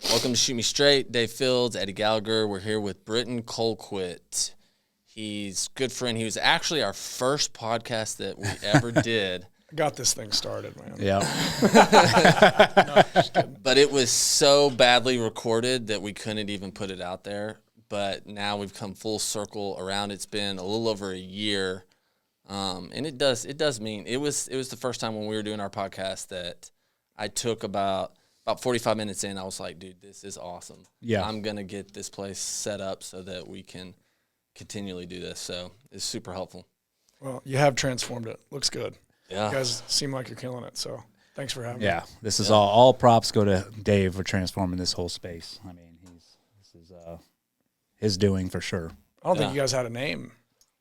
Welcome to Shoot Me Straight. Dave Fields, Eddie Gallagher. We're here with Britton Colquitt. He's a good friend. He was actually our first podcast that we ever did. Got this thing started, man. Yeah. No, just kidding. But it was so badly recorded that we couldn't even put it out there. But now we've come full circle around. It's been a little over a year. And it does mean it was the first time when we were doing our podcast that I took about 45 minutes in. I was like, dude, this is awesome. Yeah. I'm going to get this place set up so that we can continually do this. So it's super helpful. Well, you have transformed it. Looks good. Yeah. You guys seem like you're killing it, so thanks for having me. Yeah. This is all props go to Dave for transforming this whole space. I mean, this is his doing for sure. I don't think you guys had a name.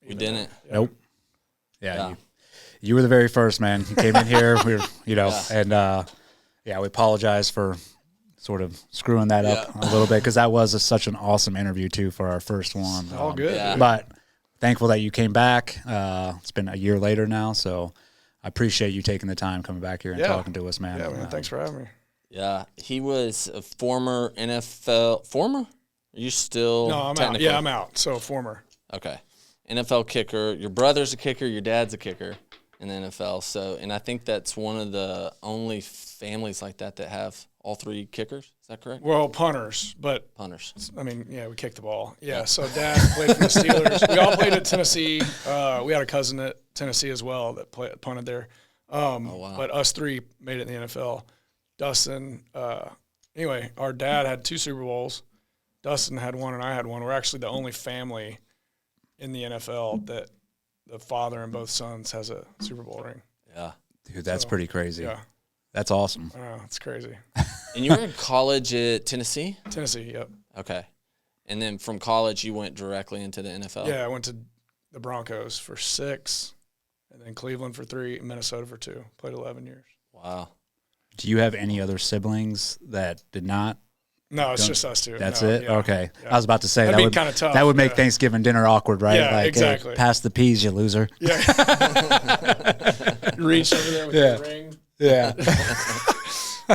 We didn't. Yeah. Nope. Yeah. You were the very first, man. You came in here, we were, and we apologize for sort of screwing that up a little bit because that was such an awesome interview too for our first one. All good. Yeah. But thankful that you came back. It's been a year later now, so I appreciate you taking the time coming back here and talking to us, man. Yeah, man. Thanks for having me. Yeah. He was a former NFL. Former? Are you still? No, I'm out. technically? Yeah, I'm out. So former. Okay. NFL kicker. Your brother's a kicker. Your dad's a kicker in the NFL. So, and I think that's one of the only families like that have all three kickers. Is that correct? Well, punters, but Punters. I mean, yeah, we kicked the ball. Yeah, so Dad played for the Steelers. We all played at Tennessee. We had a cousin at Tennessee as well that punted there. Wow. But us three made it in the NFL. Dustin, anyway, our dad had 2 Super Bowls. Dustin had one and I had one. We're actually the only family in the NFL that the father and both sons has a Super Bowl ring. Yeah. Dude, that's pretty crazy. Yeah. That's awesome. It's crazy. And you were in college at Tennessee? Tennessee, yep. Okay. And then from college, you went directly into the NFL? Yeah, I went to the Broncos for 6, and then Cleveland for 3, and Minnesota for 2. Played 11 years. Wow. Do you have any other siblings that did not? No, it's just us two. That's No, it? yeah. Okay. Yeah. I was about to say That'd that be would kinda tough, That would make yeah. Thanksgiving dinner awkward, right? Yeah, like, exactly. Hey, pass the peas, you loser. Yeah. Reach over there with Yeah. the ring. Yeah.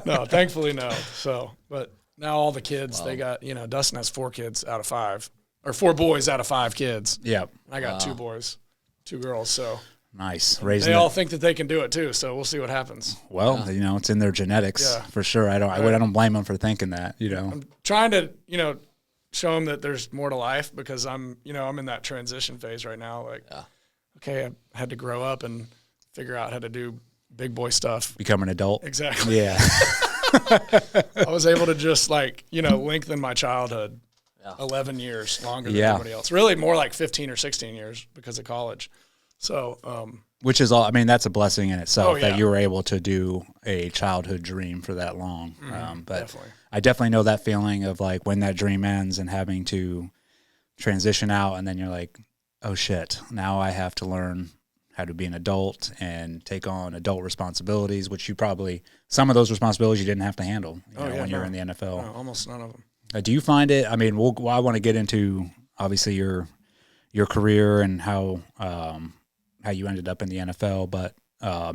No, thankfully no. So, but now all the kids, they got, Dustin has 4 kids out of 5, or 4 boys out of 5 kids. Yeah. I got 2 boys, 2 girls. So Nice. they all think that they can do it too. So we'll see what happens. Well, it's in their genetics for sure. I don't blame them for thinking that, I'm trying to, show them that there's more to life because I'm in that transition phase right now. Like, okay, I had to grow up and figure out how to do big boy stuff. Become an adult. Exactly. Yeah. I was able to just lengthen my childhood 11 years longer than everybody else. Really more like 15 or 16 years because of college. So, Which is all, I mean, that's a blessing in itself that yeah. you were able to do a childhood dream for that long. But definitely. I definitely know that feeling of like when that dream ends and having to transition out and then you're like, oh shit, now I have to learn how to be an adult and take on adult responsibilities, which some of those responsibilities you didn't have to handle when you're in the NFL. No, almost none of them. Do you find it, I mean, I want to get into obviously your career and how you ended up in the NFL, but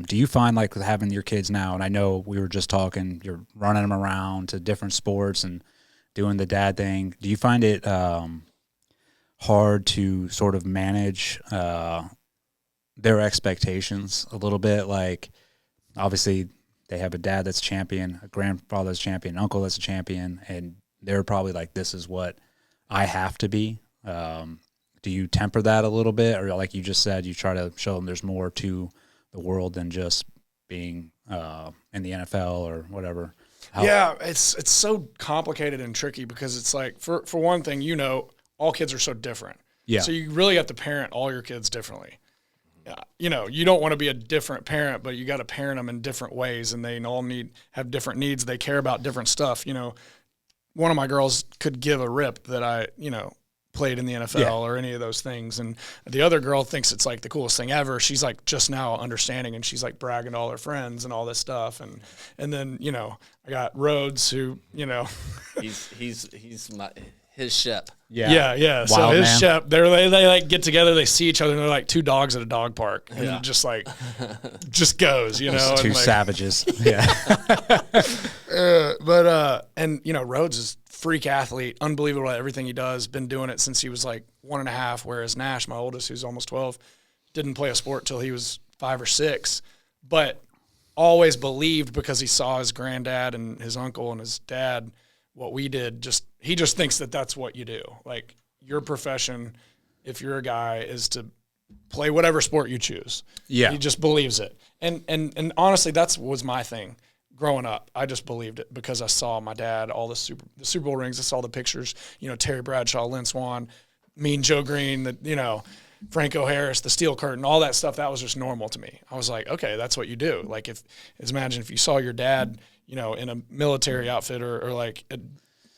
do you find like having your kids now, and I know we were just talking, you're running them around to different sports and doing the dad thing. Do you find it hard to sort of manage their expectations a little bit? Like, obviously, they have a dad that's champion, a grandfather that's champion, an uncle that's a champion, and they're probably like, this is what I have to be. Do you temper that a little bit? Or like you just said, you try to show them there's more to the world than just being in the NFL or whatever? Yeah, it's so complicated and tricky because it's like, for one thing, all kids are so different. Yeah. So you really have to parent all your kids differently. You don't want to be a different parent, but you got to parent them in different ways, and they all have different needs. They care about different stuff. One of my girls could give a rip that I played in the NFL or any of those things, and the other girl thinks it's like the coolest thing ever. She's like just now understanding, and she's like bragging to all her friends and all this stuff, and then I got Rhodes who He's his shep. Yeah. So Wild his man. shep, they like get together, they see each other, and they're like 2 dogs at a dog park, and it just goes, Just two and savages. Yeah. And you know, Rhodes is freak athlete, unbelievable at everything he does. Been doing it since he was like 1.5. Whereas Nash, my oldest, who's almost 12, didn't play a sport till he was 5 or 6, but always believed because he saw his granddad and his uncle and his dad what we did. He just thinks that that's what you do. Like your profession, if you're a guy, is to play whatever sport you choose. Yeah, he just believes it. And honestly, was my thing. Growing up, I just believed it because I saw my dad, all the Super Bowl rings. I saw the pictures, you know, Terry Bradshaw, Lynn Swann, Mean Joe Green, Franco Harris, the steel curtain, all that stuff. That was just normal to me. I was like, okay, that's what you do. Like imagine if you saw your dad, you know, in a military outfit or like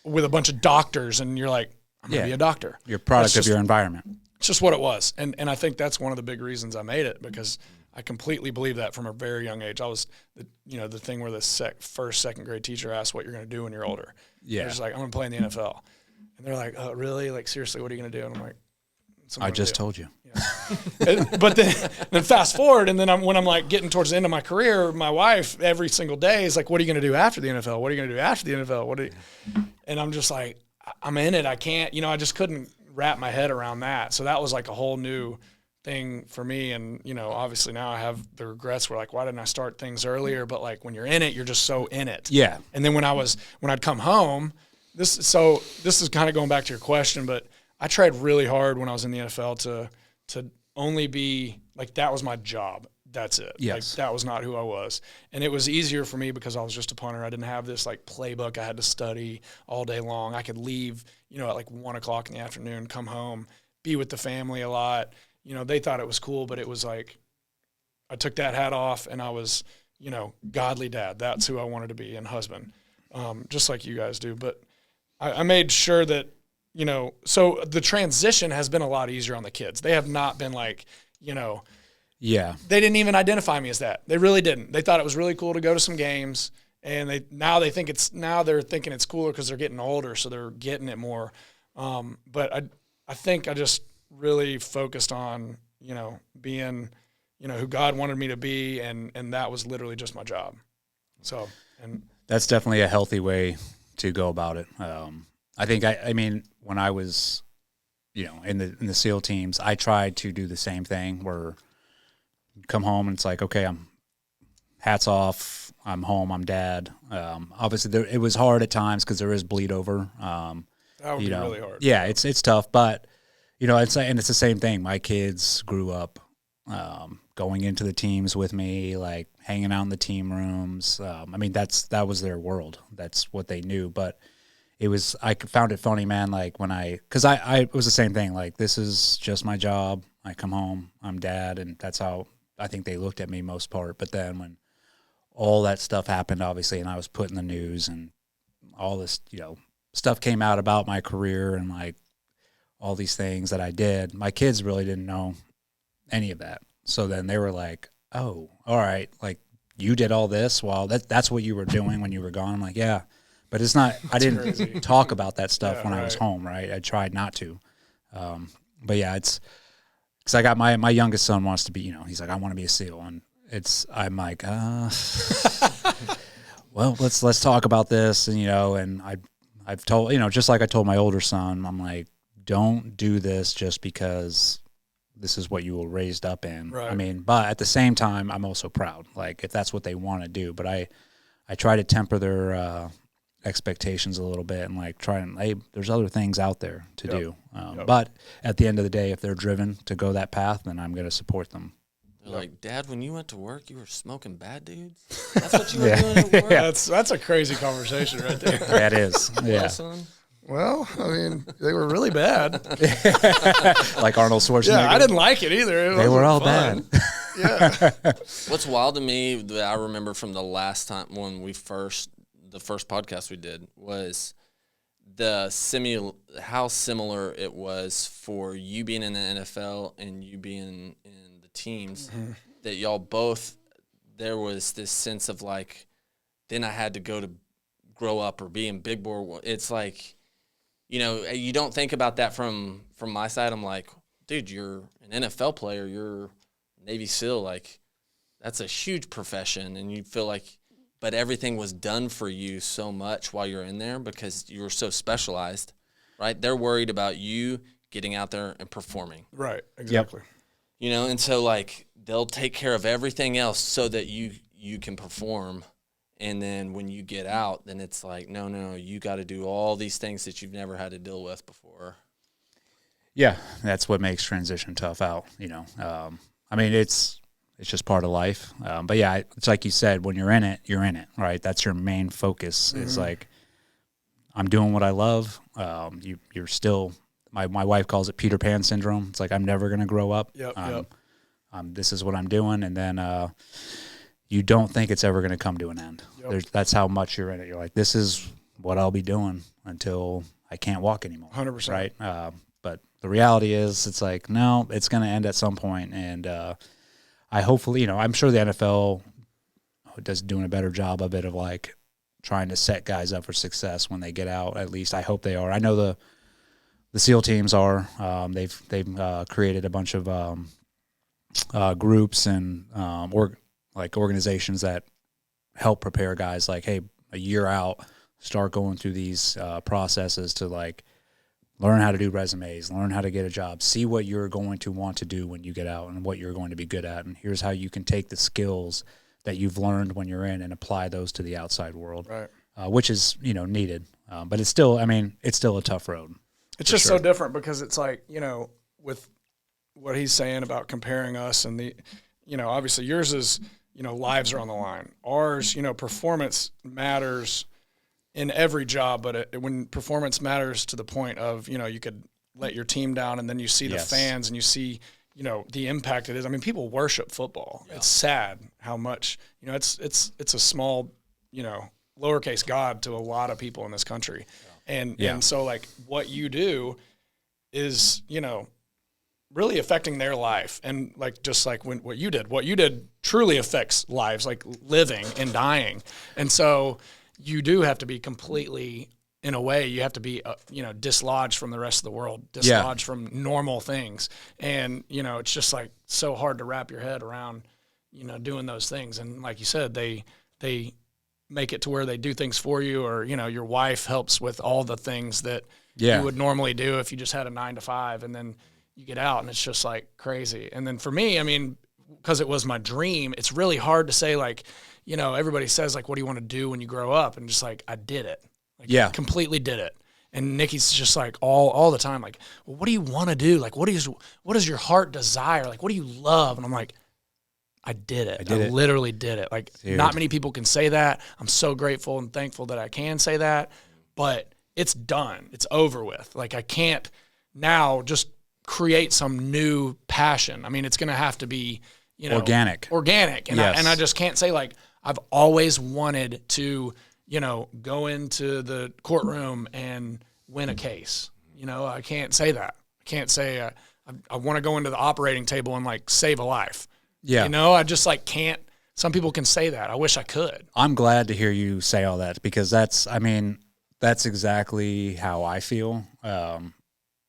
with a bunch of doctors and you're like, I'm going to be a doctor. You're a product of your environment. It's just what it was. And I think that's one of the big reasons I made it, because I completely believe that from a very young age. I was, the thing where the first, second grade teacher asked what you're going to do when you're older. Yeah. I was like, I'm going to play in the NFL. And they're like, oh, really? Like, seriously, what are you going to do? And I'm like, I just told you. Yeah. But then fast forward, and then when I'm like getting towards the end of my career, my wife every single day is like, what are you going to do after the NFL? What are you going to do after the NFL? And I'm just like, I'm in it. I can't, I just couldn't wrap my head around that. So that was like a whole new thing for me. And, obviously now I have the regrets where like, why didn't I start things earlier? But like when you're in it, you're just so in it. Yeah. And then when I'd come home, this is kind of going back to your question, but I tried really hard when I was in the NFL to only be like, that was my job. That's it. Yes. Like that was not who I was. And it was easier for me because I was just a punter. I didn't have this like playbook I had to study all day long. I could leave, at like 1:00 in the afternoon, come home, be with the family a lot. They thought it was cool, but it was like, I took that hat off and I was, godly dad. That's who I wanted to be, and husband, just like you guys do. But I made sure that, so the transition has been a lot easier on the kids. They have not been like, yeah, they didn't even identify me as that. They really didn't. They thought it was really cool to go to some games, and they're thinking it's cooler because they're getting older, so they're getting it more. But I think I just really focused on, being, who God wanted me to be, and that was literally just my job. So, and that's definitely a healthy way to go about it. I think I mean when I was, in the SEAL teams, I tried to do the same thing where come home and it's like, okay, I'm hats off. I'm home. I'm dad. Obviously it was hard at times because there is bleed over. that would be really hard. Yeah, it's tough, but it's the same thing. My kids grew up going into the teams with me, like hanging out in the team rooms. That was their world. That's what they knew. But I found it funny, man. Like because it was the same thing. Like, this is just my job. I come home, I'm dad, and that's how I think they looked at me most part. But then when all that stuff happened, obviously, and I was put in the news and all this, stuff came out about my career and like all these things that I did, my kids really didn't know any of that. So then they were like, oh, all right, like you did all this while that's what you were doing when you were gone. I'm like, yeah, but it's not, I didn't crazy. talk about that stuff when right. I was home, right? I tried not to. But yeah, it's, because I got my youngest son wants to be, he's like, I want to be a SEAL. And I'm like, well, let's talk about this. And, and I've told, just like I told my older son, I'm like, don't do this just because this is what you were raised up in. Right. But at the same time, I'm also proud, like if that's what they want to do. But I try to temper their expectations a little bit and like try and, hey, there's other things out there to do. But at the end of the day, if they're driven to go that path, then I'm going to support them. They're like, Dad, when you went to work, you were smoking Bad Dudes? That's what you were doing at work? That's a crazy conversation right there. That is. Yeah. Well, son. Well, they were really bad. Like Arnold Schwarzenegger. Yeah, I didn't like it either. They were all fun. bad. Yeah. What's wild to me that I remember from the last time when the first podcast we did was how similar it was for you being in the NFL and you being in the teams, that y'all both, there was this sense of like, then I had to go to grow up or be in big board. It's like, you don't think about that from my side. I'm like, dude, you're an NFL player, you're Navy SEAL, like that's a huge profession, and you feel like but everything was done for you so much while you're in there because you were so specialized, right? They're worried about you getting out there and performing. Right, exactly. Yep. You know, and so, like, they'll take care of everything else so that you can perform. And then when you get out, then it's like, no, you got to do all these things that you've never had to deal with before. Yeah, that's what makes transition tough out, you know. I mean, it's just part of life. But, yeah, it's like you said, when you're in it, right? That's your main focus. Mm-hmm. Is like, I'm doing what I love. You're still – my wife calls it Peter Pan syndrome. It's like I'm never going to grow up. Yep. This is what I'm doing. And then you don't think it's ever going to come to an end. Yep. That's how much you're in it. You're like, this is what I'll be doing until I can't walk anymore. 100%. Right? But the reality is it's like, no, it's going to end at some point. And I hopefully, you know, I'm sure the NFL doing a better job of it, of like trying to set guys up for success when they get out. At least I hope they are. I know the SEAL teams are. They've created a bunch of groups and organizations that help prepare guys. Like, hey, a year out, start going through these processes to like learn how to do resumes, learn how to get a job, see what you're going to want to do when you get out and what you're going to be good at, and here's how you can take the skills that you've learned when you're in and apply those to the outside world. Right. Which is, you know, needed. But it's still, I mean, it's still a tough road. It's just so different because it's like, you know, with what he's saying about comparing us and the, you know, obviously yours is, you know, lives are on the line. Ours, you know, performance matters in every job, but when performance matters to the point of, you know, you could let your team down and then you see the fans and you see, you know, the impact it is. I mean, people worship football. Yeah. It's sad how much, you know, it's a small, you know, lowercase God to a lot of people in this country. Yeah. And so like what you do is, you know, really affecting their life. And like, just like what you did truly affects lives, like living and dying. And so you do have to be completely, in a way, you have to be, you know, dislodged from the rest of the world, dislodged from normal things. And, you know, it's just like so hard to wrap your head around, you know, doing those things. And like you said, they make it to where they do things for you, or, you know, your wife helps with all the things that you would normally do if you just had a 9-to-5, and then you get out and it's just like crazy. And then for me, I mean, because it was my dream, it's really hard to say, like, you know, everybody says like, what do you want to do when you grow up? And just like, I did it. Like, completely did it. And Nikki's just like all the time, like, well, what do you want to do? Like, what does your heart desire? Like, what do you love? And I'm like, I did it. I literally did it. Like, dude, not many people can say that. I'm so grateful and thankful that I can say that, but it's done. It's over with. Like, I can't now just create some new passion. I mean, it's going to have to be, you know, organic. And I just can't say like, I've always wanted to, you know, go into the courtroom and win a case. You know, I can't say that. I can't say I want to go into the operating table and like save a life. Yeah. You know, I just like can't. Some people can say that. I wish I could. I'm glad to hear you say all that, because that's exactly how I feel.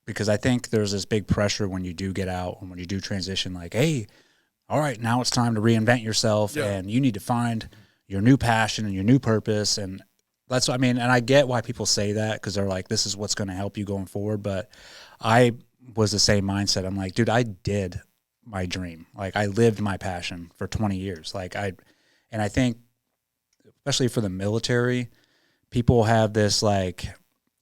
Because I think there's this big pressure when you do get out and when you do transition, like, hey, all right, now it's time to reinvent yourself and you need to find your new passion and your new purpose. And that's what I mean. And I get why people say that, because they're like, this is what's going to help you going forward. But I was the same mindset. I'm like, dude, I did my dream. Like, I lived my passion for 20 years. And I think, especially for the military, people have this like,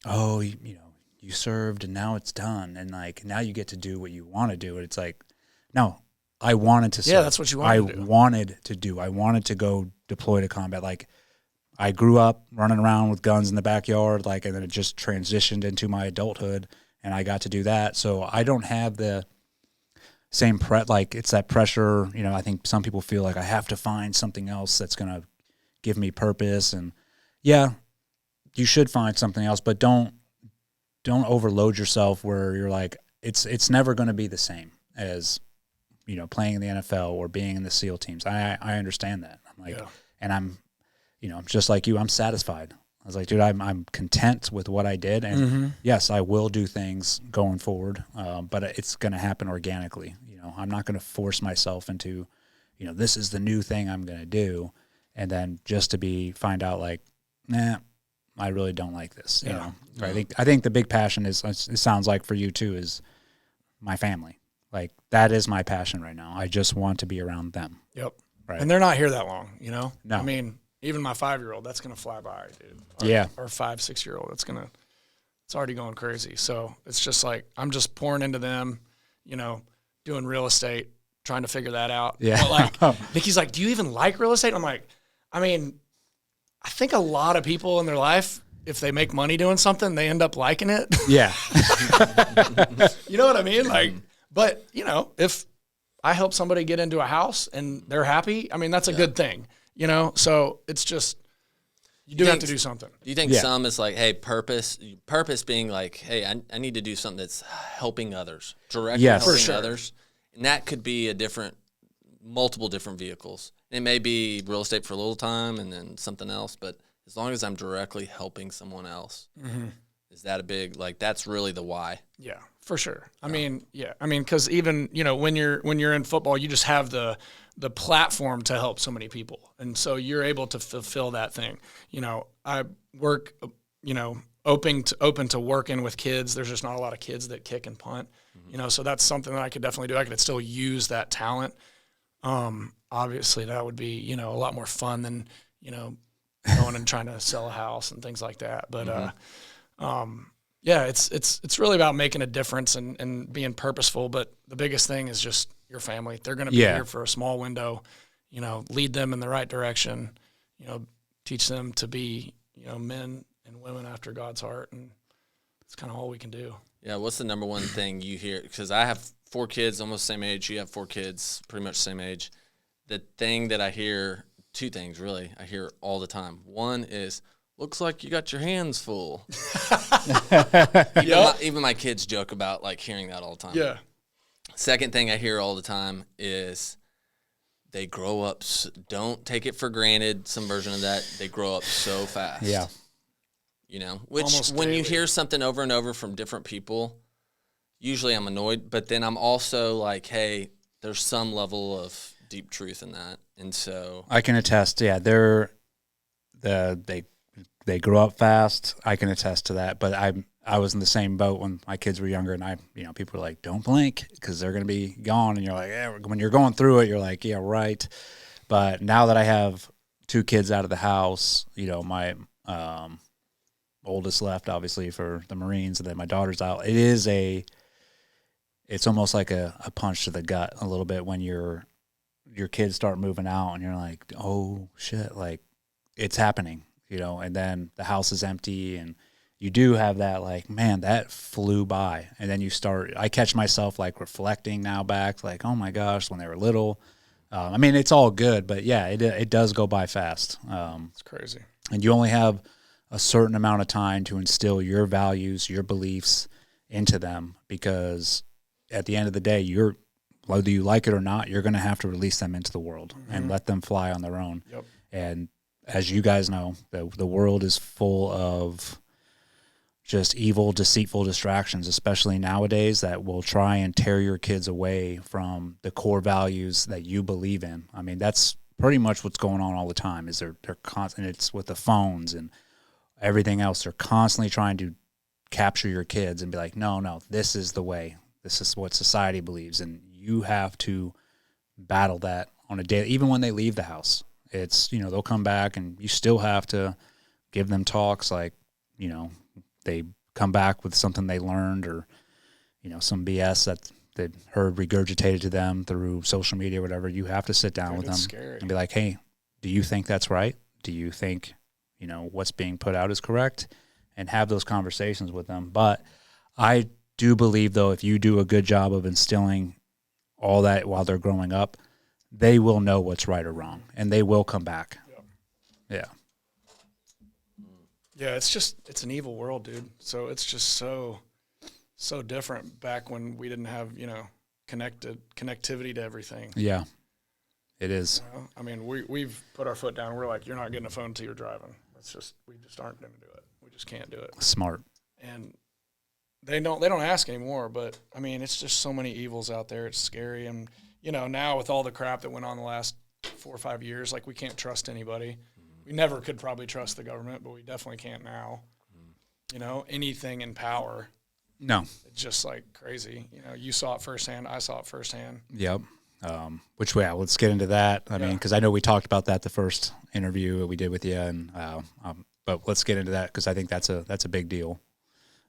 oh, you know, you served and now it's done. And like, now you get to do what you want to do. And it's like, no, I wanted to serve. Yeah, that's what you wanted to do. I wanted to go deploy to combat. Like, I grew up running around with guns in the backyard, like, and then it just transitioned into my adulthood and I got to do that. So I don't have the same like, it's that pressure. You know, I think some people feel like I have to find something else that's going to give me purpose. And yeah, you should find something else, but don't overload yourself where you're like, it's never going to be the same as, you know, playing in the NFL or being in the SEAL teams. I understand that. I'm like, and I'm, you know, just like you, I'm satisfied. I was like, dude, I'm content with what I did. And yes, I will do things going forward, but it's going to happen organically. You know, I'm not going to force myself into, you know, this is the new thing I'm going to do. and then just to find out like, nah, I really don't like this. You know, I think the big passion is, it sounds like for you too, is my family. Like that is my passion right now. I just want to be around them. Yep. Right. And they're not here that long, you know? No. I mean, even my 5-year-old, that's going to fly by, dude. Or 5-6-year-old, it's already going crazy. So it's just like, I'm just pouring into them, you know, doing real estate, trying to figure that out. Yeah. But like, Nikki's like, do you even like real estate? I'm like, I mean, I think a lot of people in their life, if they make money doing something, they end up liking it. Yeah. You know what I mean? Like, but you know, if I help somebody get into a house and they're happy, I mean, that's a good thing, you know? So it's just, you have to do something. Do you think some is like, hey, purpose being like, hey, I need to do something that's helping others, directly helping others. And that could be multiple different vehicles. It may be real estate for a little time and then something else, but as long as I'm directly helping someone else, is that a big, like, that's really the why? Yeah, for sure. I mean, because even, you know, when you're in football, you just have the platform to help so many people. And so you're able to fulfill that thing. You know, I work, you know, open to working with kids. There's just not a lot of kids that kick and punt, you know, so that's something that I could definitely do. I could still use that talent. Obviously that would be, you know, a lot more fun than, you know, going and trying to sell a house and things like that. But, yeah, it's really about making a difference and being purposeful. But the biggest thing is just your family. They're going to be here for a small window, you know, lead them in the right direction, you know, teach them to be, you know, men and women after God's heart. And it's kind of all we can do. Yeah. What's the number one thing you hear? Because I have 4 kids, almost the same age. You have 4 kids, pretty much the same age. The thing that I hear, 2 things really, I hear all the time. One is, looks like you got your hands full. Even my kids joke about like hearing that all the time. Yeah. Second thing I hear all the time is they grow up. Don't take it for granted. Some version of that. They grow up so fast. Yeah. You know, which Almost when daily. you hear something over and over from different people, usually I'm annoyed, but then I'm also like, hey, there's some level of deep truth in that. And so I can attest. Yeah. They grow up fast. I can attest to that. But I was in the same boat when my kids were younger, and people are like, don't blink because they're going to be gone. And you're like, yeah, when you're going through it, you're like, yeah, right. But now that I have 2 kids out of the house, you know, my oldest left obviously for the Marines, and then my daughter's out. It's almost like a punch to the gut a little bit when your kids start moving out, and you're like, oh shit, like it's happening. You know, and then the house is empty, and you do have that like, man, that flew by. And then I catch myself like reflecting now back, like, oh my gosh, when they were little. I mean, it's all good, but yeah, it does go by fast. It's crazy. And you only have a certain amount of time to instill your values, your beliefs into them, because at the end of the day, whether you like it or not, you're going to have to release them into the world and let them fly on their own. Yep. And as you guys know, the world is full of just evil, deceitful distractions, especially nowadays, that will try and tear your kids away from the core values that you believe in. I mean, that's pretty much what's going on all the time. Is they're constant. It's with the phones and everything else. They're constantly trying to capture your kids and be like, no, this is the way. This is what society believes, and you have to battle that on a daily, even when they leave the house. It's, you know, they'll come back and you still have to give them talks like, you know, they come back with something they learned or, you know, some BS that they heard regurgitated to them through social media or whatever. You have to sit down with them and be like, hey, do you think that's right? Do you think, you know, what's being put out is correct? And have those conversations with them. But I do believe, though, if you do a good job of instilling all that while they're growing up, they will know what's right or wrong, and they will come back. Yeah. Yeah, it's an evil world, dude. So it's just so different back when we didn't have, you know, connectivity to everything. Yeah, it is. You know? I mean, we've put our foot down. We're like, you're not getting a phone until you're driving. We just aren't going to do it. We just can't do it. Smart. And they don't ask anymore, but I mean, it's just so many evils out there. It's scary. And, you know, now with all the crap that went on the last 4 or 5 years. Like, we can't trust anybody. We never could probably trust the government, but we definitely can't now. You know, anything in power. No. It's just like crazy. You know, you saw it firsthand. I saw it firsthand. Yep. Which way? Let's get into that. I mean, because I know we talked about that the first interview we did with you, and but let's get into that because I think that's a big deal.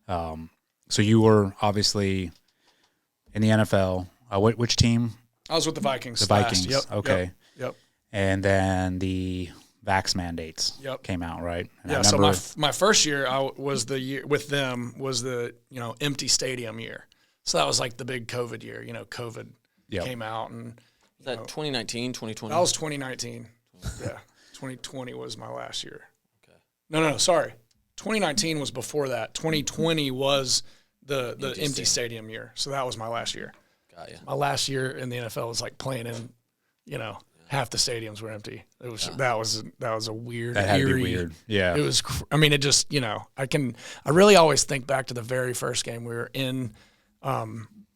So you were obviously in the NFL. Which team? I was with the Vikings. The Vikings. Yep. Okay. Yep. And then the vax mandates came out, right? And yeah. So my first year was the year with them was the empty stadium year. So that was like the big COVID year. You know, COVID came out and. Is that 2019, 2020? That was 2019. Yeah. 2020 was my last year. Okay. No, sorry. 2019 was before that. 2020 was the empty stadium year. So that was my last year. Got you. My last year in the NFL was like playing in, half the stadiums were empty. It was that was a weird, that had eerie, to be weird. Yeah. It was. I mean, it just I really always think back to the very first game we were in,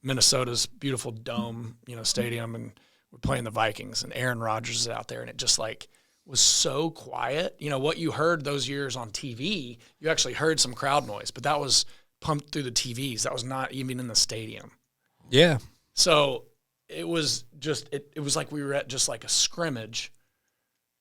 Minnesota's beautiful dome, stadium, and we're playing the Vikings, and Aaron Rodgers is out there, and it just like was so quiet. What you heard those years on TV, you actually heard some crowd noise, but that was pumped through the TVs. That was not even in the stadium. Yeah. So it was just it was like we were at just like a scrimmage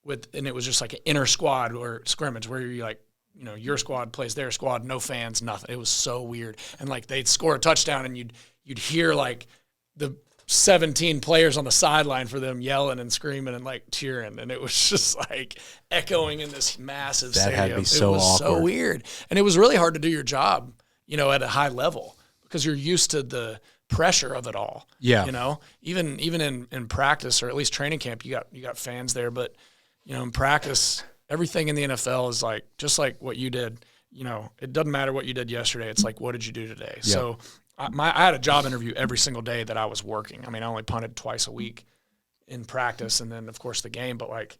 and it was just like an inter squad or scrimmage where you like, your squad plays their squad, no fans, nothing. It was so weird. And like they'd score a touchdown and you'd hear like the 17 players on the sideline for them yelling and screaming and like cheering, and it was just like echoing in this massive stadium. That had to be so it was awkward. so weird, and it was really hard to do your job, at a high level because you're used to the pressure of it all. Yeah, even in practice or at least training camp, you got fans there, but in practice, everything in the NFL is like just like what you did. It doesn't matter what you did yesterday. It's like, what did you do today? Yep. So. I had a job interview every single day that I was working. I mean, I only punted twice a week in practice and then, of course, the game. But, like,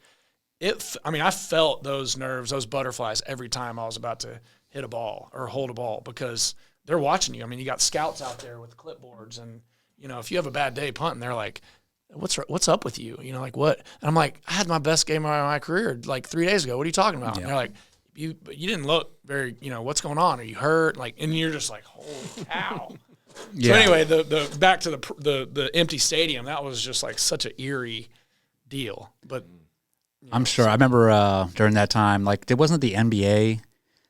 I felt those nerves, those butterflies every time I was about to hit a ball or hold a ball because they're watching you. I mean, you got scouts out there with clipboards. And, if you have a bad day punting, they're like, what's up with you? Like, what? And I'm like, I had my best game of my career, like, 3 days ago. What are you talking about? Yeah. And they're like, you didn't look very, what's going on? Are you hurt? Like, and you're just like, holy cow. Yeah. So anyway, the back to the empty stadium, that was just like such an eerie deal. But I'm sure I remember during that time, like it wasn't the NBA.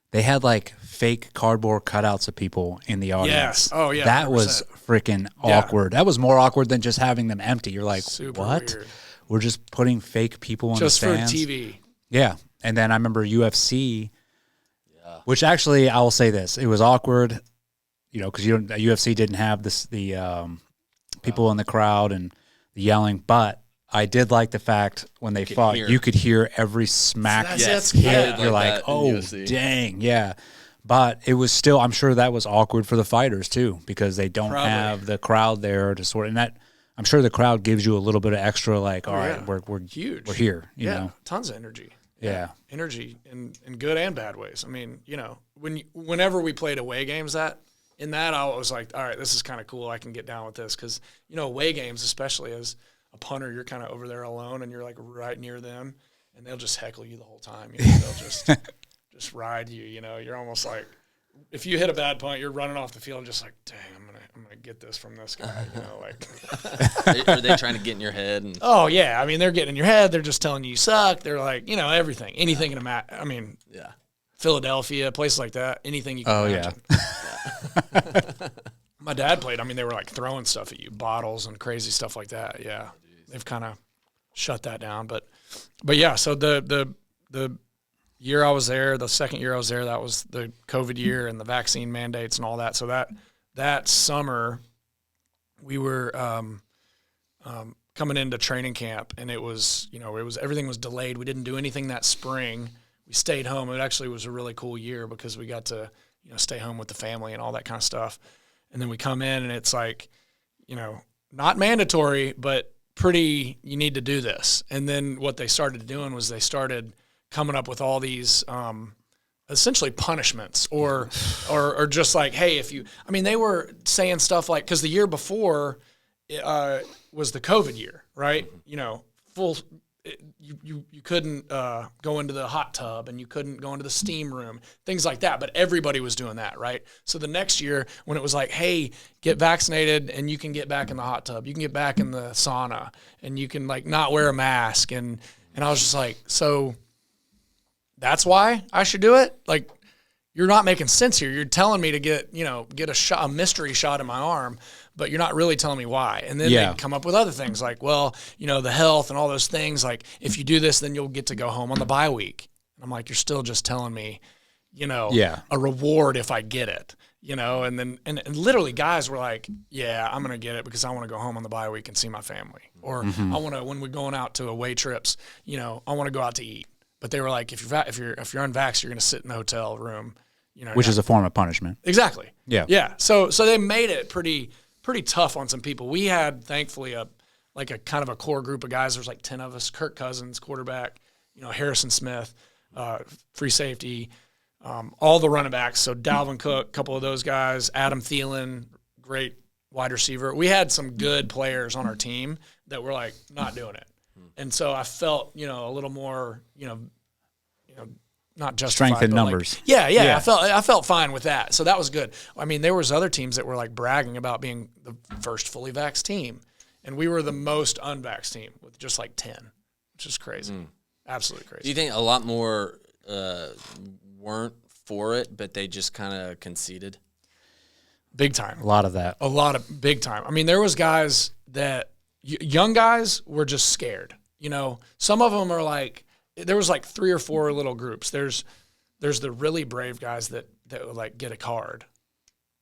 They had like fake cardboard cutouts of people in the audience. Yes. Oh yeah. That 100%. Was freaking awkward. That was more awkward than just having them empty. You're like, super what? Weird. We're just putting fake people in just the stands. Just for TV. Yeah. And then I remember UFC, which actually I will say this, it was awkward. Because UFC didn't have the people in the crowd and the yelling, but I did like the fact when they fought, you could hear every smack hit. You're like, oh, dang, yeah. But it was still, I'm sure that was awkward for the fighters too, because they don't have the crowd there to sort. And that, I'm sure the crowd gives you a little bit of extra, like, all right, we're huge, we're here. You know, tons of energy. Yeah, energy in good and bad ways. I mean, whenever we played away games, in that, I was like, all right, this is kind of cool. I can get down with this because, away games, especially as a punter, you're kind of over there alone and you're like right near them and they'll just heckle you the whole time. They'll just ride you, You're almost like, if you hit a bad punt, you're running off the field and just like, dang, I'm gonna get this from this guy, like. Are they trying to get in your head? Oh, yeah. I mean, they're getting in your head. They're just telling you suck. They're like, everything. Anything in a match. I mean, yeah. Philadelphia, places like that, anything you can imagine. Yeah. My dad played. I mean, they were like throwing stuff at you, bottles and crazy stuff like that. Yeah, they've kind of shut that down. But yeah. So the year I was there, the second year I was there, that was the COVID year and the vaccine mandates and all that. So that summer, we were coming into training camp, and it was everything was delayed. We didn't do anything that spring. We stayed home. It actually was a really cool year because we got to, stay home with the family and all that kind of stuff. And then we come in and it's like, not mandatory, but pretty, you need to do this. And then what they started doing was they started coming up with all these essentially punishments or just like, hey, they were saying stuff like, because the year before was the COVID year, right? you couldn't go into the hot tub and you couldn't go into the steam room, things like that. But everybody was doing that, right? So the next year when it was like, hey, get vaccinated and you can get back in the hot tub, you can get back in the sauna, and you can like not wear a mask. And I was just like, so that's why I should do it? Like, you're not making sense here. You're telling me to get a mystery shot in my arm, but you're not really telling me why. And then they come up with other things like, well, the health and all those things. Like, if you do this, then you'll get to go home on the bye week. And I'm like, you're still just telling me, a reward if I get it, and then and literally guys were like, yeah, I'm going to get it because I want to go home on the bye week and see my family. Or I want to, when we're going out to away trips, I want to go out to eat. But they were like, if you're unvaxxed, you're going to sit in the hotel room, which is a form of punishment. Exactly. Yeah. Yeah. So they made it pretty tough on some people. We had, thankfully, a kind of a core group of guys. There's like 10 of us. Kirk Cousins, quarterback, Harrison Smith, free safety, all the running backs. So Dalvin Cook, a couple of those guys, Adam Thielen, great wide receiver. We had some good players on our team that were like not doing it. And so I felt, a little more, not justified. Strength in numbers. Like, yeah. I felt fine with that. So that was good. I mean, there was other teams that were like bragging about being the first fully vaxxed team, and we were the most unvaxxed team with just like 10, which is crazy. Absolutely crazy. Do you think a lot more weren't for it, but they just kind of conceded? Big time. A lot of big time. I mean, there was guys that young guys were just scared. Some of them are like, there was like 3 or 4 little groups. There's the really brave guys that would like get a card.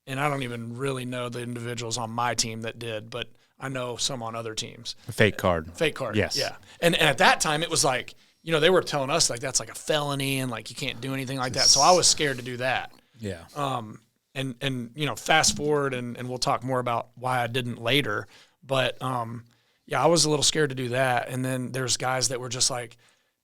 And I don't even really know the individuals on my team that did, but I know some on other teams. A fake card. Yes. Yeah. And at that time it was like, they were telling us like that's like a felony and like you can't do anything like that. So I was scared to do that. Yeah. And fast forward and we'll talk more about why I didn't later. But I was a little scared to do that. And then there's guys that were just like,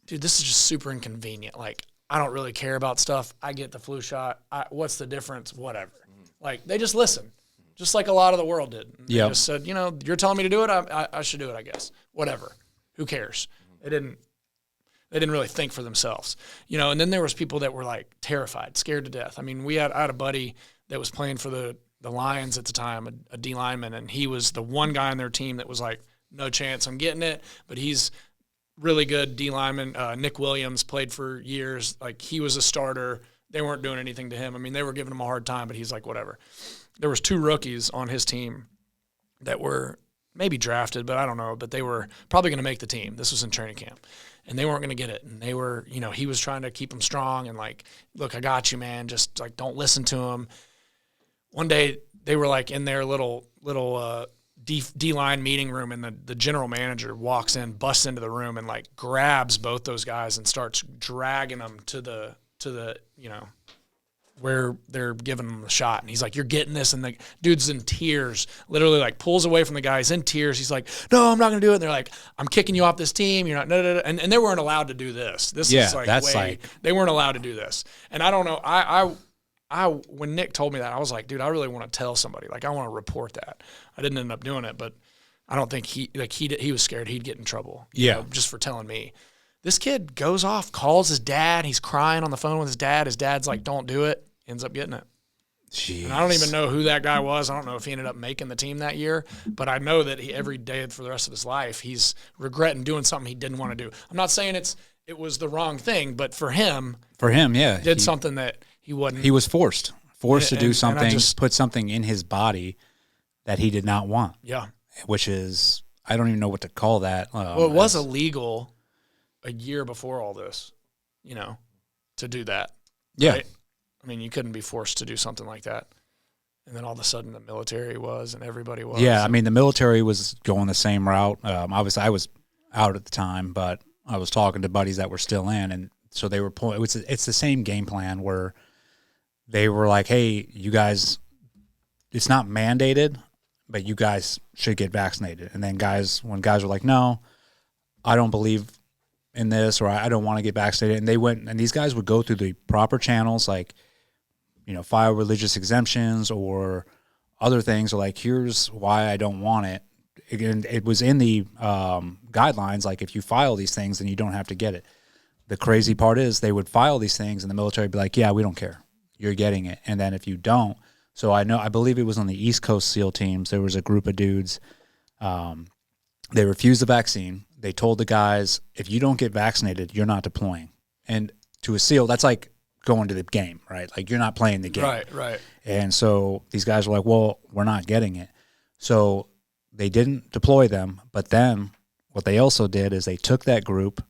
dude, this is just super inconvenient. Like, I don't really care about stuff. I get the flu shot. What's the difference? Whatever. Like, they just listen, just like a lot of the world did. They just said, you're telling me to do it, I should do it, I guess. Whatever. Who cares? They didn't really think for themselves. And then there was people that were like terrified, scared to death. I mean, I had a buddy that was playing for the Lions at the time, a D lineman, and he was the one guy on their team that was like, no chance I'm getting it, but he's really good D lineman. Nick Williams played for years. Like, he was a starter. They weren't doing anything to him. I mean, they were giving him a hard time, but he's like, whatever. There was 2 rookies on his team that were maybe drafted, but I don't know, but they were probably going to make the team. This was in training camp, and they weren't going to get it. And they were, he was trying to keep them strong and like, look, I got you, man. Just like, don't listen to him. One day they were like in their little D-line meeting room, and the general manager walks in, busts into the room, and like grabs both those guys and starts dragging them to the where they're giving them the shot. And he's like, you're getting this. And the dude's in tears, literally like pulls away from the guy. He's in tears. He's like, no, I'm not going to do it. And they're like, I'm kicking you off this team. You're not, no. And they weren't allowed to do this. This is like, they weren't allowed to do this. And I don't know. I when Nick told me that, I was like, dude, I really want to tell somebody. Like, I want to report that. I didn't end up doing it, but I don't think he was scared he'd get in trouble. Just for telling me. This kid goes off, calls his dad. He's crying on the phone with his dad. His dad's like, don't do it. Ends up getting it. Jeez. And I don't even know who that guy was. I don't know if he ended up making the team that year, but I know that every day for the rest of his life, he's regretting doing something he didn't want to do. I'm not saying it was the wrong thing, but for him, yeah, did something that he wasn't. He was forced to do something, put something in his body that he did not want. Yeah. Which is, I don't even know what to call that. Well, it was illegal a year before all this, to do that. Yeah. Right? I mean, you couldn't be forced to do something like that. And then all of a sudden the military was and everybody was. Yeah, I mean, the military was going the same route. Obviously, I was out at the time, but I was talking to buddies that were still in, and so they were it's the same game plan where they were like, hey, you guys, it's not mandated, but you guys should get vaccinated. And then when guys were like, no, I don't believe in this, or I don't want to get vaccinated. And they went, and these guys would go through the proper channels, like, file religious exemptions or other things, or like, here's why I don't want it. again, it was in the guidelines. Like, if you file these things, then you don't have to get it. The crazy part is they would file these things, and the military would be like, "Yeah, we don't care. You're getting it." And then if you don't, so I believe it was on the East Coast SEAL teams. There was a group of dudes. They refused the vaccine. They told the guys, if you don't get vaccinated, you're not deploying. And to a SEAL, that's like going to the game, right? Like, you're not playing the game. Right. And so these guys were like, well, we're not getting it. So they didn't deploy them. But then what they also did is they took that group.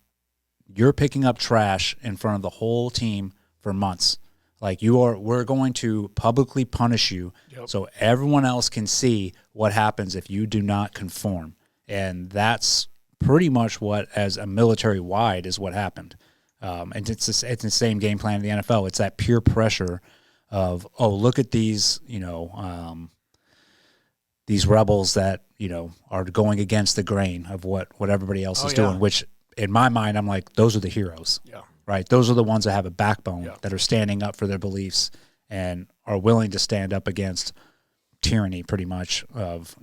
You're picking up trash in front of the whole team for months. Like, we're going to publicly punish you so everyone else can see what happens if you do not conform. And that's pretty much what, as a military-wide, is what happened. And it's the same game plan in the NFL. It's that peer pressure of, oh, look at these, these rebels that, are going against the grain of what everybody else is doing, which in my mind, I'm like, those are the heroes. Yeah. Right? Those are the ones that have a backbone, that are standing up for their beliefs and are willing to stand up against tyranny, pretty much, of,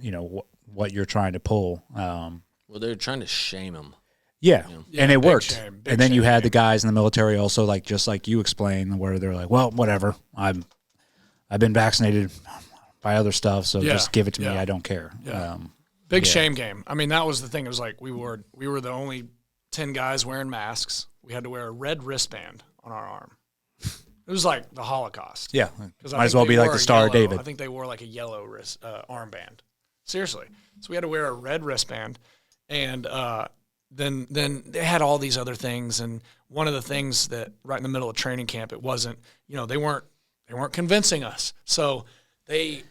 what you're trying to pull. Well, they're trying to shame them. Yeah, and it worked. Big and then you shame. had the guys in the military also, like, just like you explained, where they're like, well, whatever. I've been vaccinated by other stuff, so just give it to me. I don't care. Yeah. Big shame game. I mean, that was the thing. It was like we were the only 10 guys wearing masks. We had to wear a red wristband on our arm. It was like the Holocaust. Yeah, might as well be like the Star of David. I think they wore like a yellow armband. Seriously. So we had to wear a red wristband, and then they had all these other things. And one of the things that right in the middle of training camp, it wasn't, they weren't convincing us. So they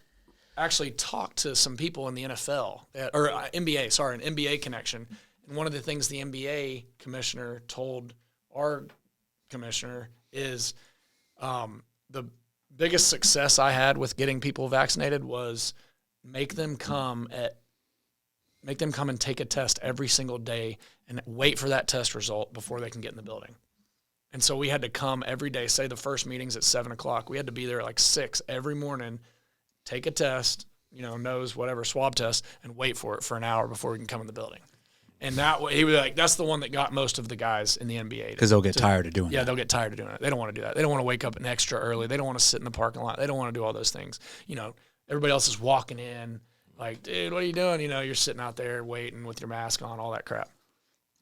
actually talked to some people in the NFL or NBA. Sorry, an NBA connection. And one of the things the NBA commissioner told our commissioner is the biggest success I had with getting people vaccinated was make them come and take a test every single day and wait for that test result before they can get in the building. And so we had to come every day, say the first meeting's at 7:00. We had to be there at like 6 every morning, take a test, nose, whatever, swab test, and wait for it for an hour before we can come in the building. And that way, he was like, that's the one that got most of the guys in the NBA. Because they'll get tired of doing it. Yeah, they'll get tired of doing it. They don't want to do that. They don't want to wake up an extra early. They don't want to sit in the parking lot. They don't want to do all those things. Everybody else is walking in like, dude, what are you doing? You're sitting out there waiting with your mask on, all that crap.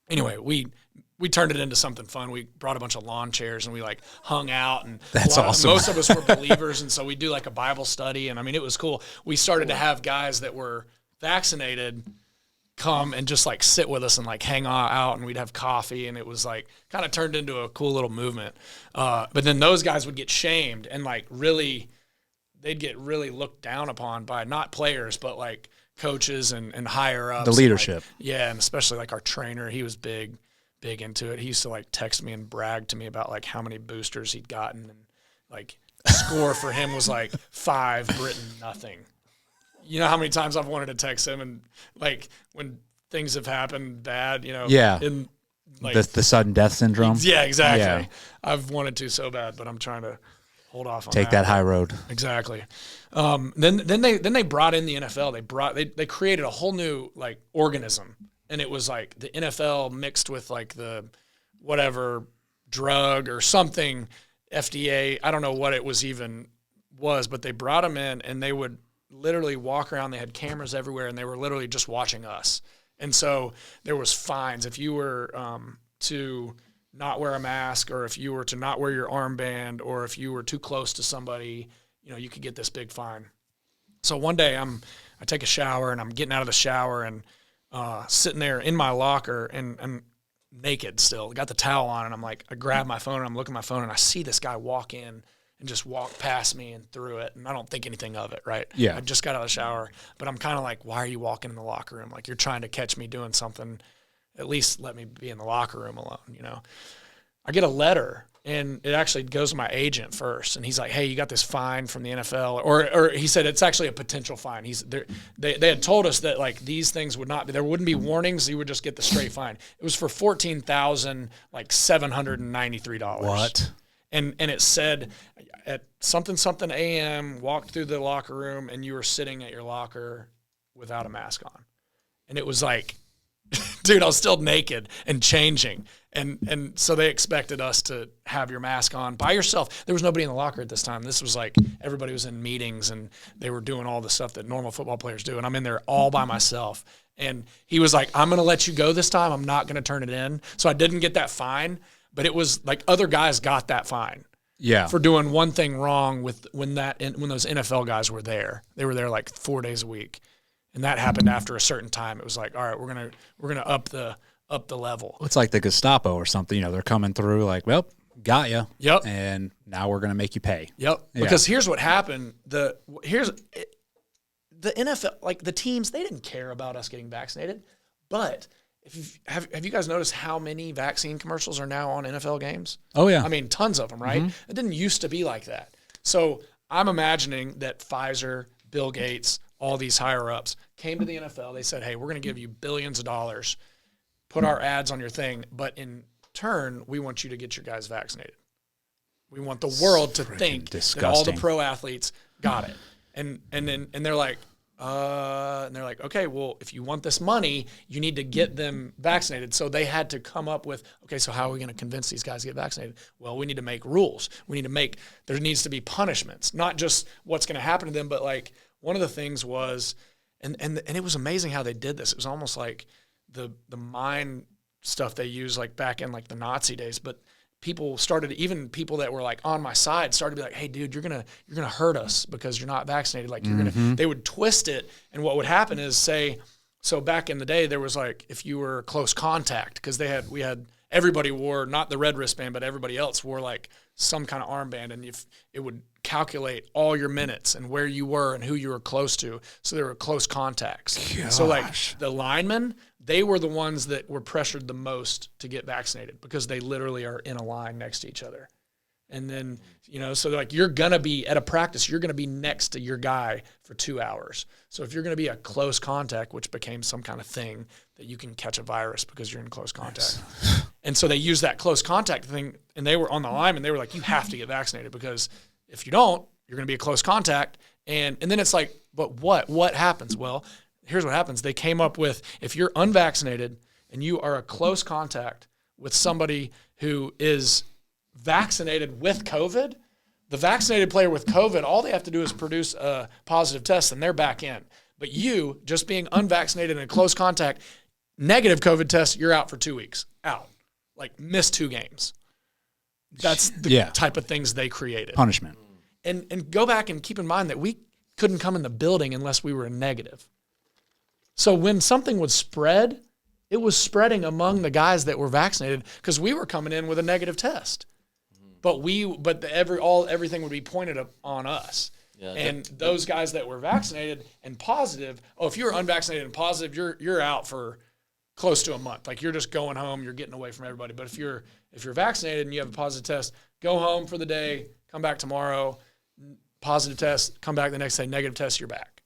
Anyway, we turned it into something fun. We brought a bunch of lawn chairs and we like hung out, and that's awesome. Most of us were believers, and so we do like a Bible study, and I mean it was cool. We started to have guys that were vaccinated come and just like sit with us and like hang out, and we'd have coffee, and it was like kind of turned into a cool little movement. But then those guys would get shamed and like they'd get really looked down upon by not players, but like coaches and higher ups. The leadership. And especially like our trainer, he was big into it. He used to like text me and brag to me about like how many boosters he'd gotten, and like score for him was like 5, Britton nothing. You know how many times I've wanted to text him, and like when things have happened bad, in like the sudden death syndrome. Yeah, exactly. Yeah. I've wanted to so bad, but I'm trying to hold off on Take that high road. Exactly. Then they brought in the NFL. They created a whole new like organism, and it was like the NFL mixed with like the whatever drug or something, FDA. I don't know what it was, but they brought them in, and they would literally walk around. They had cameras everywhere, and they were literally just watching us. And so there was fines if you were to not wear a mask, or if you were to not wear your armband, or if you were too close to somebody, you could get this big fine. So one day I take a shower, and I'm getting out of the shower and sitting there in my locker, and I'm naked still, got the towel on, and I'm like, I grab my phone and I'm looking at my phone, and I see this guy walk in and just walk past me and through it, and I don't think anything of it, right? Yeah. I just got out of the shower, but I'm kind of like, why are you walking in the locker room? Like, you're trying to catch me doing something. At least let me be in the locker room alone, I get a letter, and it actually goes to my agent first, and he's like, hey, you got this fine from the NFL, or he said it's actually a potential fine. They had told us that like these things there wouldn't be warnings, you would just get the straight fine. It was for $14,793. What? And it said at something a.m., walked through the locker room, and you were sitting at your locker without a mask on. And it was like, dude, I was still naked and changing. And so they expected us to have your mask on by yourself. There was nobody in the locker at this time. This was like everybody was in meetings and they were doing all the stuff that normal football players do. And I'm in there all by myself. And he was like, I'm going to let you go this time. I'm not going to turn it in. So I didn't get that fine, but it was like other guys got that fine. Yeah. For doing one thing wrong with when those NFL guys were there. They were there like 4 days a week. And that happened after a certain time. It was like, all right, we're gonna up the level. It's like the Gestapo or something. You know, they're coming through like, well, got you. Yep. And now we're gonna make you pay. Yep. Yeah. Because here's what happened. The NFL, like the teams, they didn't care about us getting vaccinated. But have you guys noticed how many vaccine commercials are now on NFL games? Oh yeah. I mean, tons of them, right? It didn't used to be like that. So I'm imagining that Pfizer, Bill Gates, all these higher ups came to the NFL. They said, hey, we're going to give you billions of dollars, put our ads on your thing, but in turn, we want you to get your guys vaccinated. We want the world to think that all the pro athletes got it. And they're like, okay, well, if you want this money, you need to get them vaccinated. So they had to come up with, okay, so how are we going to convince these guys to get vaccinated? Well, we need to make rules. There needs to be punishments, not just what's going to happen to them, but like one of the things was, and it was amazing how they did this. It was almost like the mind stuff they used like back in like the Nazi days, but people that were like on my side started to be like, hey dude, you're going to hurt us because you're not vaccinated. Like they would twist it. And what would happen is so back in the day, there was like, if you were close contact, cause we had everybody wore not the red wristband, but everybody else wore like some kind of armband. And if it would calculate all your minutes and where you were and who you were close to. So there were close contacts. So like the linemen, they were the ones that were pressured the most to get vaccinated because they literally are in a line next to each other. And then, so like you're going to be at a practice, you're going to be next to your guy for 2 hours. So if you're going to be a close contact, which became some kind of thing that you can catch a virus because you're in close contact. And so they used that close contact thing and they were on the line and they were like, you have to get vaccinated because if you don't, you're going to be a close contact. And then it's like, but what happens? Well, here's what happens. They came up with, if you're unvaccinated and you are a close contact with somebody who is vaccinated with COVID, the vaccinated player with COVID, all they have to do is produce a positive test and they're back in. But you, just being unvaccinated and in close contact, negative COVID test, you're out for 2 weeks. Out. Like miss 2 games. That's the type of things they created. Punishment. And go back and keep in mind that we couldn't come in the building unless we were negative. So when something would spread, it was spreading among the guys that were vaccinated because we were coming in with a negative test. But everything would be pointed up on us. Yeah, and those guys that were vaccinated and positive, if you're unvaccinated and positive, you're out for close to a month. Like you're just going home, you're getting away from everybody. But if you're vaccinated and you have a positive test, go home for the day, come back tomorrow, positive test, come back the next day, negative test, you're back.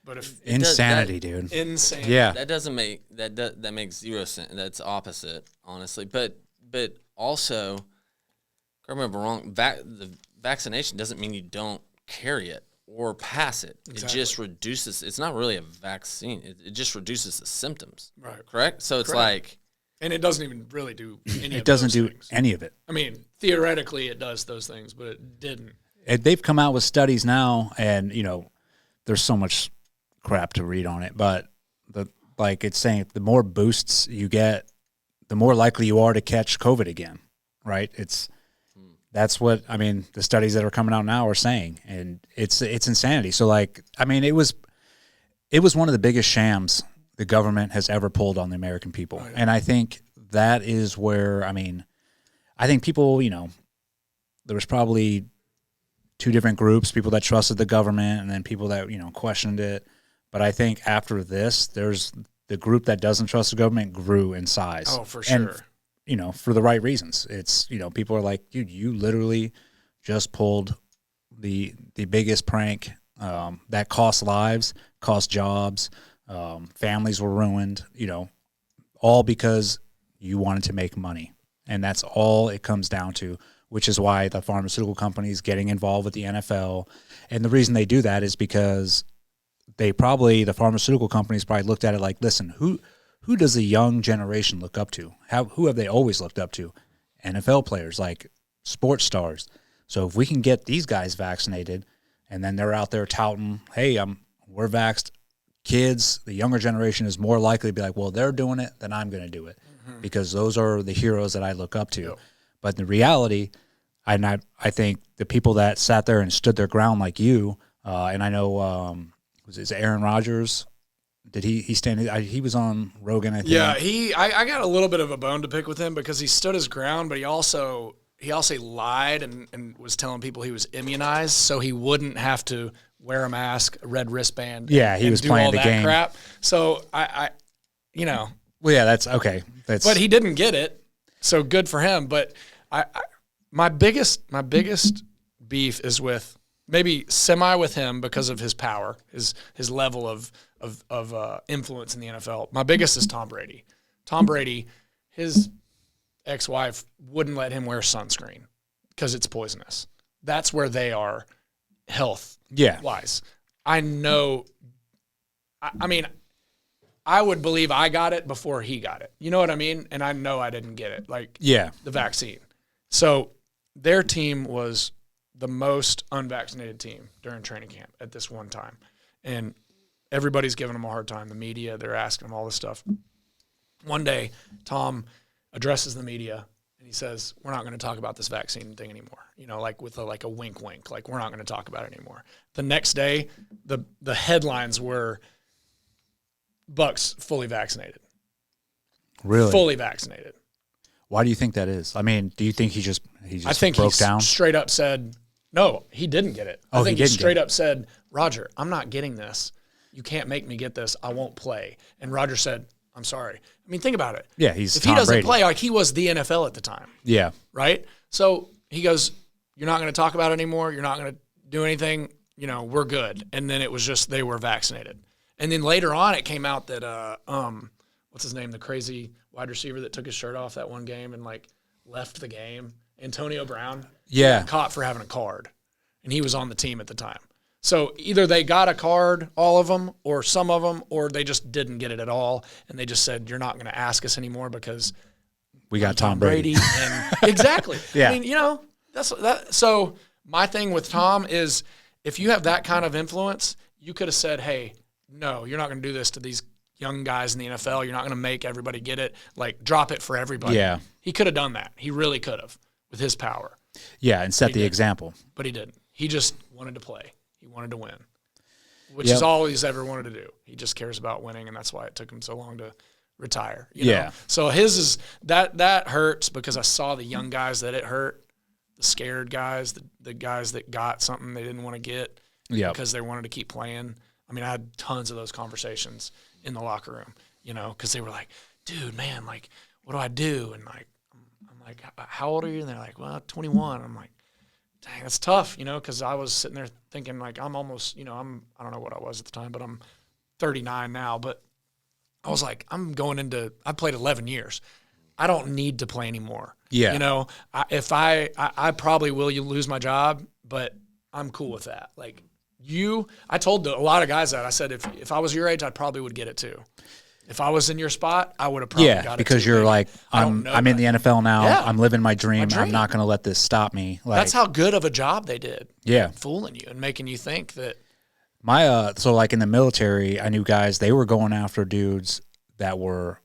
But if insanity, dude. Insane. Yeah. That doesn't make that makes zero sense. That's opposite, honestly. But also, correct me if I'm wrong, the vaccination doesn't mean you don't carry it or pass it. Exactly. It just reduces. It's not really a vaccine. It just reduces the symptoms. Right. Correct. So it's like, and it doesn't even really do any. It doesn't do things. Any of it. I mean, theoretically, it does those things, but it didn't. And they've come out with studies now, and there's so much crap to read on it, but it's saying the more boosts you get, the more likely you are to catch COVID again. Right? That's what the studies that are coming out now are saying, and it's insanity. So it was one of the biggest shams the government has ever pulled on the American people. Oh, yeah. And I think that is where, I think people, there was probably 2 different groups, people that trusted the government and then people that, questioned it. But I think after this, there's the group that doesn't trust the government grew in size. Oh, for sure. And, for the right reasons. It's, people are like, dude, you literally just pulled the biggest prank that cost lives, cost jobs, families were ruined, all because you wanted to make money. And that's all it comes down to, which is why the pharmaceutical companies getting involved with the NFL. And the reason they do that is because the pharmaceutical companies probably looked at it like, listen, who does the young generation look up to? Who have they always looked up to? NFL players, like sports stars. So if we can get these guys vaccinated, and then they're out there touting, hey, we're vaxxed, kids, the younger generation is more likely to be like, well, they're doing it, then I'm going to do it, because those are the heroes that I look up to. Yep. But the reality, I think the people that sat there and stood their ground like you, and I know, was it Aaron Rodgers? Did he stand? He was on Rogan, I think. Yeah, I got a little bit of a bone to pick with him because he stood his ground, but he also lied and was telling people he was immunized, so he wouldn't have to wear a mask, a red wristband. Yeah, he was playing the game. Crap. So I you know. Well, yeah, that's okay. But he didn't get it, so good for him. But my biggest beef is with maybe semi with him because of his power, his level of influence in the NFL. My biggest is Tom Brady. Tom Brady, his ex-wife wouldn't let him wear sunscreen because it's poisonous. That's where they are health-wise. I know. I mean, I would believe I got it before he got it. You know what I mean? And I know I didn't get it, the vaccine. So their team was the most unvaccinated team during training camp at this one time. And everybody's giving them a hard time. The media, they're asking them all this stuff. One day, Tom addresses the media, and he says, we're not going to talk about this vaccine thing anymore. You know, like with a wink, wink. Like, we're not going to talk about it anymore. The next day, the headlines were Bucks fully vaccinated. Really? Fully vaccinated. Why do you think that is? I mean, do you think he just I think broke he down? Straight up said, no, he didn't get it. I think he straight up said, Roger, I'm not getting this. You can't make me get this. I won't play. And Roger said, I'm sorry. I mean, think about it. Yeah, if Tom he doesn't Brady. play, like he was the NFL at the time. Yeah. Right? So he goes, you're not going to talk about it anymore. You're not going to do anything. You know, we're good. And then it was just they were vaccinated. And then later on, it came out that what's his name, the crazy wide receiver that took his shirt off that one game and left the game, Antonio Brown. Yeah, got caught for having a card, and he was on the team at the time. So either they got a card, all of them, or some of them, or they just didn't get it at all, and they just said, "You're not going to ask us anymore because we got Tom Brady." And exactly. Yeah. I mean, you know, that's that. So my thing with Tom is, if you have that kind of influence, you could have said, "Hey, no, you're not going to do this to these young guys in the NFL. You're not going to make everybody get it. Like, drop it for everybody." Yeah. He could have done that. He really could have with his power. Yeah, and set the example. But he didn't. He just wanted to play. He wanted to win, which is all he's ever wanted to do. He just cares about winning, and that's why it took him so long to retire. You know? So his is that hurts because I saw the young guys that it hurt, the scared guys, the guys that got something they didn't want to get because they wanted to keep playing. I mean, I had tons of those conversations in the locker room, you know, because they were like, dude, man, like, what do I do? And I'm like, how old are you? And they're like, well, 21. I'm like, dang, that's tough, you know, because I was sitting there thinking like I'm almost, you know, I don't know what I was at the time, but I'm 39 now. But I was like, I played 11 years. I don't need to play anymore. Yeah. You know, I probably will lose my job, but I'm cool with that. Like, I told a lot of guys that. I said, if I was your age, I probably would get it too. If I was in your spot, I would have probably got it too. Because you're like, I'm in the NFL now. Yeah. I'm living my dream. I'm not going to let this stop me. Like, that's how good of a job they did. Yeah. Fooling you and making you think that. So like in the military, I knew guys, they were going after dudes that were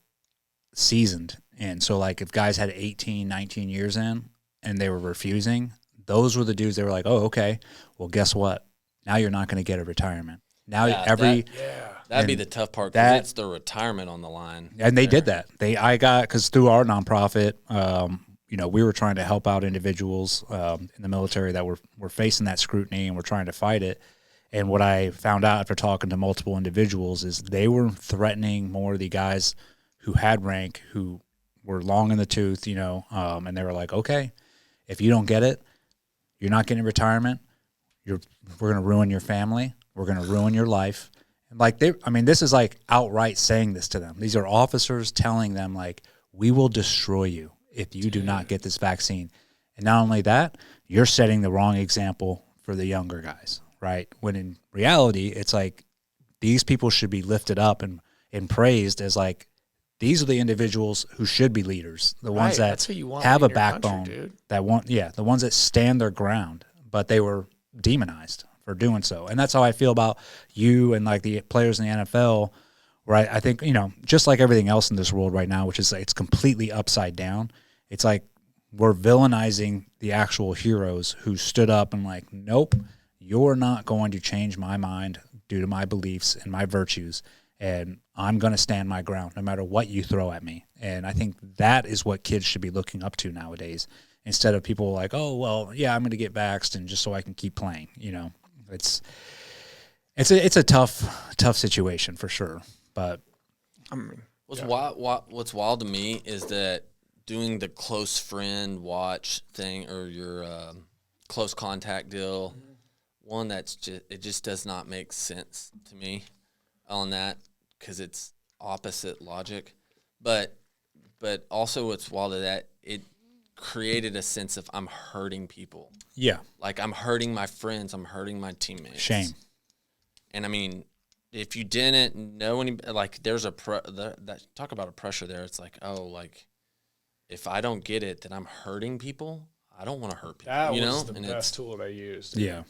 seasoned. And so like if guys had 18, 19 years in and they were refusing, those were the dudes that were like, oh, okay, well, guess what? Now you're not going to get a retirement. Now that'd be the tough part because it's the retirement on the line. And they did that. Because through our nonprofit, you know, we were trying to help out individuals in the military that were facing that scrutiny, and we're trying to fight it. And what I found out after talking to multiple individuals is they were threatening more of the guys who had rank, who were long in the tooth, you know, and they were like, okay, if you don't get it, you're not getting retirement. We're going to ruin your family. We're going to ruin your life. And like this is like outright saying this to them. These are officers telling them like, we will destroy you if you do not get this vaccine. And not only that, you're setting the wrong example for the younger guys, right? When in reality, it's like these people should be lifted up and praised as like, these are the individuals who should be leaders, the ones that have a backbone, country, the ones that stand their ground, but they were demonized for doing so. And that's how I feel about you and like the players in the NFL, where I think, just like everything else in this world right now, which is it's completely upside down. It's like we're villainizing the actual heroes who stood up and like, nope, you're not going to change my mind due to my beliefs and my virtues. And I'm going to stand my ground no matter what you throw at me. And I think that is what kids should be looking up to nowadays, instead of people like, oh, well, yeah, I'm going to get vaxxed and just so I can keep playing. It's a tough situation for sure. But what's wild to me is that doing the close friend watch thing or your close contact deal, one it just does not make sense to me on that, because it's opposite logic. But also what's wild to that, it created a sense of I'm hurting people. Yeah. Like I'm hurting my friends, I'm hurting my teammates. Shame. And I mean, if you didn't know any, like there's talk about a pressure there. It's like, oh, like if I don't get it, then I'm hurting people. I don't want to hurt people. That was the best tool they used. Yeah.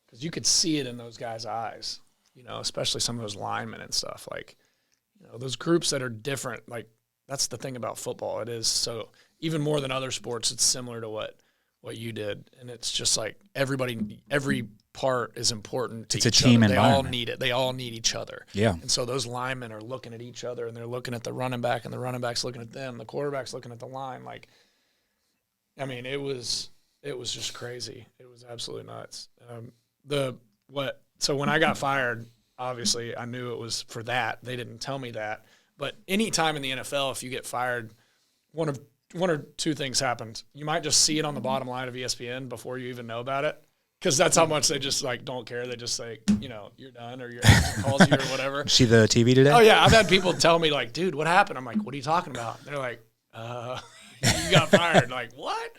Because you could see it in those guys' eyes, especially some of those linemen and stuff. Like, those groups that are different, like that's the thing about football. It is so, even more than other sports, it's similar to what you did. And it's just like every part is important to it's each a team other. They environment. all need it. They all need each other. Yeah. And so those linemen are looking at each other, and they're looking at the running back, and the running back's looking at them, the quarterback's looking at the line. Like, I mean, it was just crazy. It was absolutely nuts. So when I got fired, obviously I knew it was for that. They didn't tell me that. But any time in the NFL, if you get fired, one or two things happens. You might just see it on the bottom line of ESPN before you even know about it, because that's how much they just like don't care. They just say, you're done, or your agent calls you or whatever. See the TV today? Oh yeah, I've had people tell me like, dude, what happened? I'm like, what are you talking about? And they're like, you got fired. Like, what?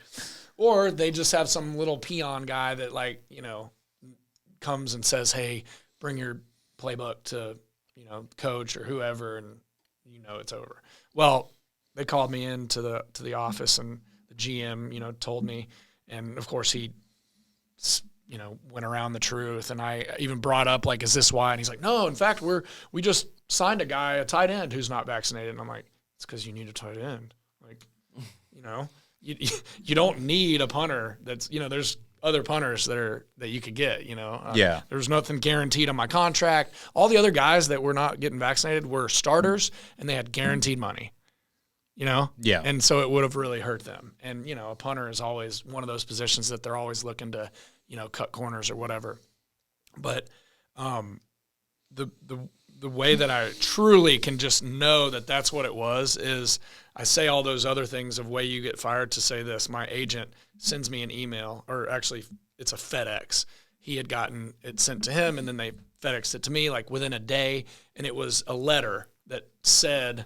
Or they just have some little peon guy that comes and says, hey, bring your playbook to coach or whoever, and it's over. Well, they called me into the office, and the GM told me, and of course he went around the truth, and I even brought up like, is this why? And he's like, no, in fact we just signed a tight end who's not vaccinated. And I'm like, it's because you need a tight end. Like, you don't need a punter that's there's other punters that you could get, Yeah. There's nothing guaranteed on my contract. All the other guys that were not getting vaccinated were starters, and they had guaranteed money, Yeah. And so it would have really hurt them. And, a punter is always one of those positions that they're always looking to, cut corners or whatever. But the way that I truly can just know that that's what it was is I say all those other things of way you get fired to say this. My agent sends me an email, or actually it's a FedEx. He had gotten it sent to him, and then they FedExed it to me like within a day, and it was a letter that said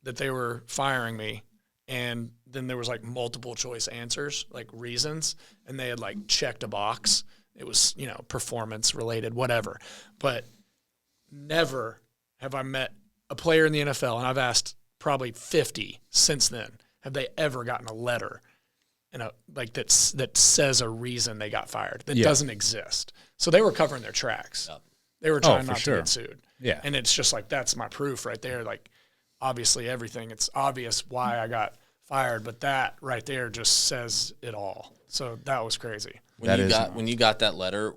that they were firing me, and then there was like multiple choice answers, like reasons, and they had like checked a box. It was, performance related, whatever. But never have I met a player in the NFL, and I've asked probably 50 since then, have they ever gotten a letter that says a reason they got fired that doesn't exist. So they were covering their tracks. Yep. They were trying not to get sued. Yeah. And it's just like, that's my proof right there. Like, obviously everything, it's obvious why I got fired, but that right there just says it all. So that was crazy. When you got that letter,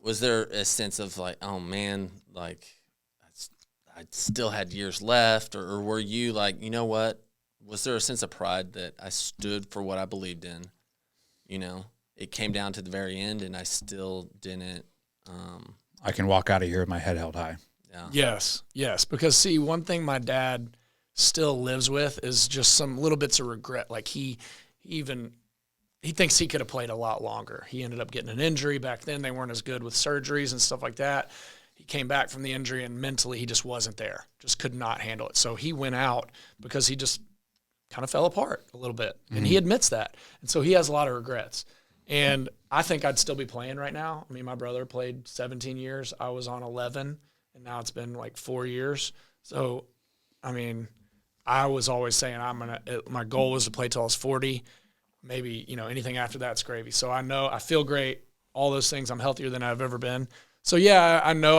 was there a sense of like, oh man, like I still had years left, or were you like, you know what? Was there a sense of pride that I stood for what I believed in? It came down to the very end, and I still didn't. I can walk out of here with my head held high. Yeah. Yes. Because see, one thing my dad still lives with is just some little bits of regret. Like he thinks he could have played a lot longer. He ended up getting an injury back then. They weren't as good with surgeries and stuff like that. He came back from the injury, and mentally he just wasn't there, just could not handle it. So he went out because he just kind of fell apart a little bit, and he admits that. And so he has a lot of regrets. And I think I'd still be playing right now. I mean, my brother played 17 years. I was on 11, and now it's been like 4 years. So, I mean, I was always saying my goal was to play till I was 40. Maybe, anything after that's gravy. So I feel great, all those things. I'm healthier than I've ever been. So yeah, I know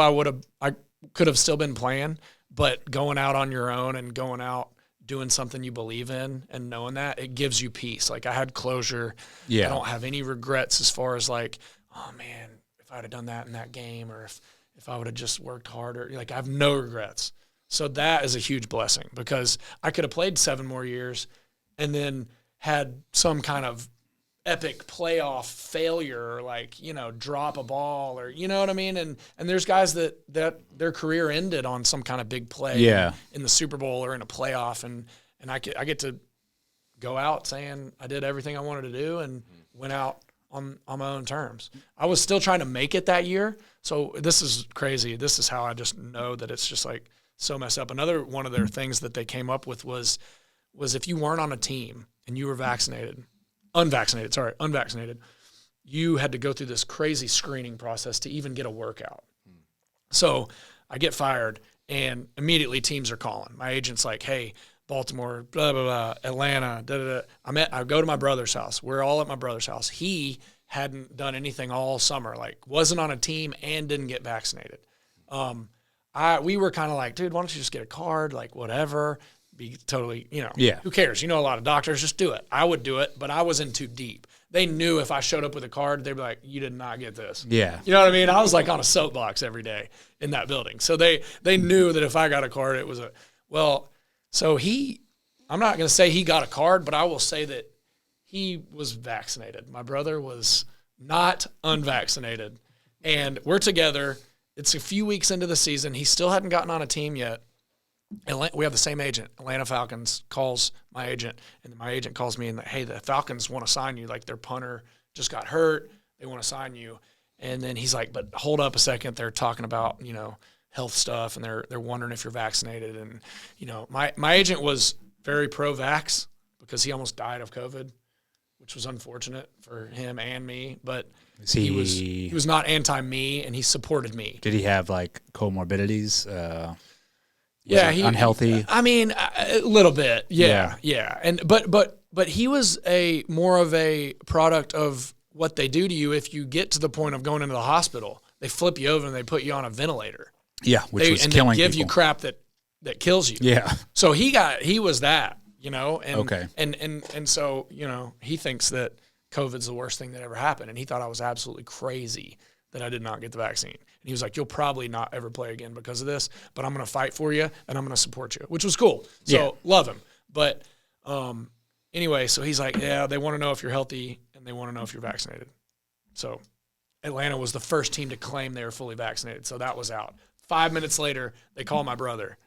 I could have still been playing, but going out on your own and going out doing something you believe in and knowing that, it gives you peace. Like I had closure. Yeah. I don't have any regrets as far as like, oh man, if I'd have done that in that game, or if I would have just worked harder, like I have no regrets. So that is a huge blessing, because I could have played 7 more years and then had some kind of epic playoff failure, or like, drop a ball, or you know what I mean? And there's guys that their career ended on some kind of big play in the Super Bowl or in a playoff, and I get to go out saying I did everything I wanted to do and went out on my own terms. I was still trying to make it that year. So this is crazy. This is how I just know that it's just like so messed up. Another one of their things that they came up with was if you weren't on a team and you were unvaccinated, you had to go through this crazy screening process to even get a workout. So I get fired, and immediately teams are calling. My agent's like, hey, Baltimore, blah, blah, blah, Atlanta, da, da, da. I go to my brother's house. We're all at my brother's house. He hadn't done anything all summer, like wasn't on a team and didn't get vaccinated. We were kind of like, dude, why don't you just get a card, like whatever, be totally, who cares? A lot of doctors, just do it. I would do it, but I was in too deep. They knew if I showed up with a card, they'd be like, you did not get this. Yeah. You know what I mean? I was like on a soapbox every day in that building. So they knew that if I got a card, it was so I'm not going to say he got a card, but I will say that he was vaccinated. My brother was not unvaccinated. And we're together. It's a few weeks into the season. He still hadn't gotten on a team yet. We have the same agent. Atlanta Falcons calls my agent, and my agent calls me and, hey, the Falcons want to sign you. Like, their punter just got hurt. They want to sign you. And then he's like, but hold up a second. They're talking about, health stuff, and they're wondering if you're vaccinated. And, my agent was very pro-vax because he almost died of COVID, which was unfortunate for him and me. But he was not anti-me, and he supported me. Did he have, like, comorbidities? Yeah, unhealthy. I mean, a little bit. Yeah. And but he was more of a product of what they do to you if you get to the point of going into the hospital. They flip you over and they put you on a ventilator. Yeah, which was killing they give people. You crap that kills you. Yeah. So he was that, and okay. And so, he thinks that COVID's the worst thing that ever happened, and he thought I was absolutely crazy that I did not get the vaccine. And he was like, you'll probably not ever play again because of this, but I'm going to fight for you and I'm going to support you, which was cool. So love him. But anyway, so he's like, yeah, they want to know if you're healthy and they want to know if you're vaccinated. So Atlanta was the first team to claim they were fully vaccinated. So that was out. 5 minutes later, they call my brother.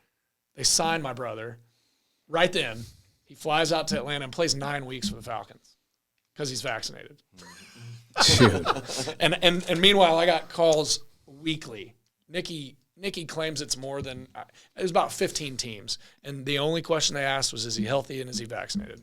They sign my brother. Right then, he flies out to Atlanta and plays 9 weeks for the Falcons because he's vaccinated. and meanwhile, I got calls weekly. Nikki claims it's more than it was about 15 teams, and the only question they asked was, "Is he healthy and is he vaccinated?"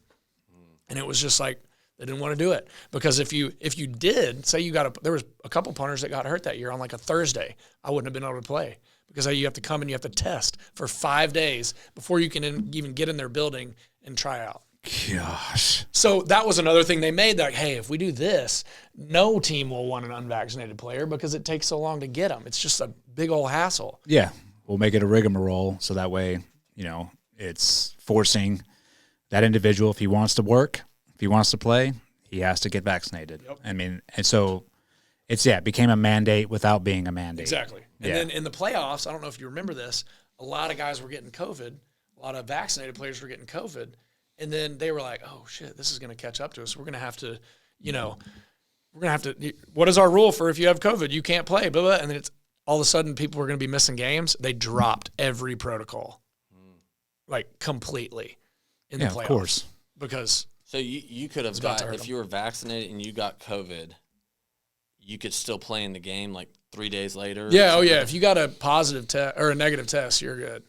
And it was just like they didn't want to do it because if you did say there was a couple punters that got hurt that year on like a Thursday, I wouldn't have been able to play because you have to come and you have to test for 5 days before you can even get in their building and try out. Gosh. So that was another thing they made. Like, hey, if we do this, no team will want an unvaccinated player because it takes so long to get them. It's just a big old hassle. Yeah. We'll make it a rigmarole so that way, it's forcing that individual, if he wants to work, if he wants to play, he has to get vaccinated. Yep. I mean, and so it became a mandate without being a mandate. Exactly. And then in the playoffs, I don't know if you remember this, a lot of guys were getting COVID. A lot of vaccinated players were getting COVID. And then they were like, oh, shit, this is going to catch up to us. We're going to have to, what is our rule for if you have COVID? You can't play, blah, blah. And then it's all of a sudden people were going to be missing games. They dropped every protocol, like completely in the playoffs. Of course. Because so you could have got, if you were vaccinated and you got COVID, you could still play in the game like 3 days later? Yeah, oh yeah. If you got a positive test or a negative test, you're good.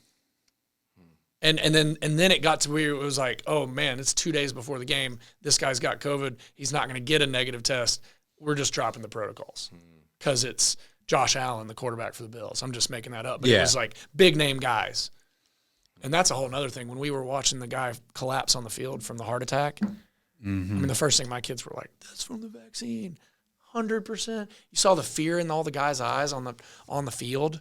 And then it got to where it was like, oh man, it's 2 days before the game. This guy's got COVID. He's not going to get a negative test. we're just dropping the protocols because it's Josh Allen, the quarterback for the Bills. I'm just making that up. But it was like big name guys. And that's a whole other thing. When we were watching the guy collapse on the field from the heart attack, I mean, the first thing my kids were like, that's from the vaccine, 100%. You saw the fear in all the guys' eyes on the field.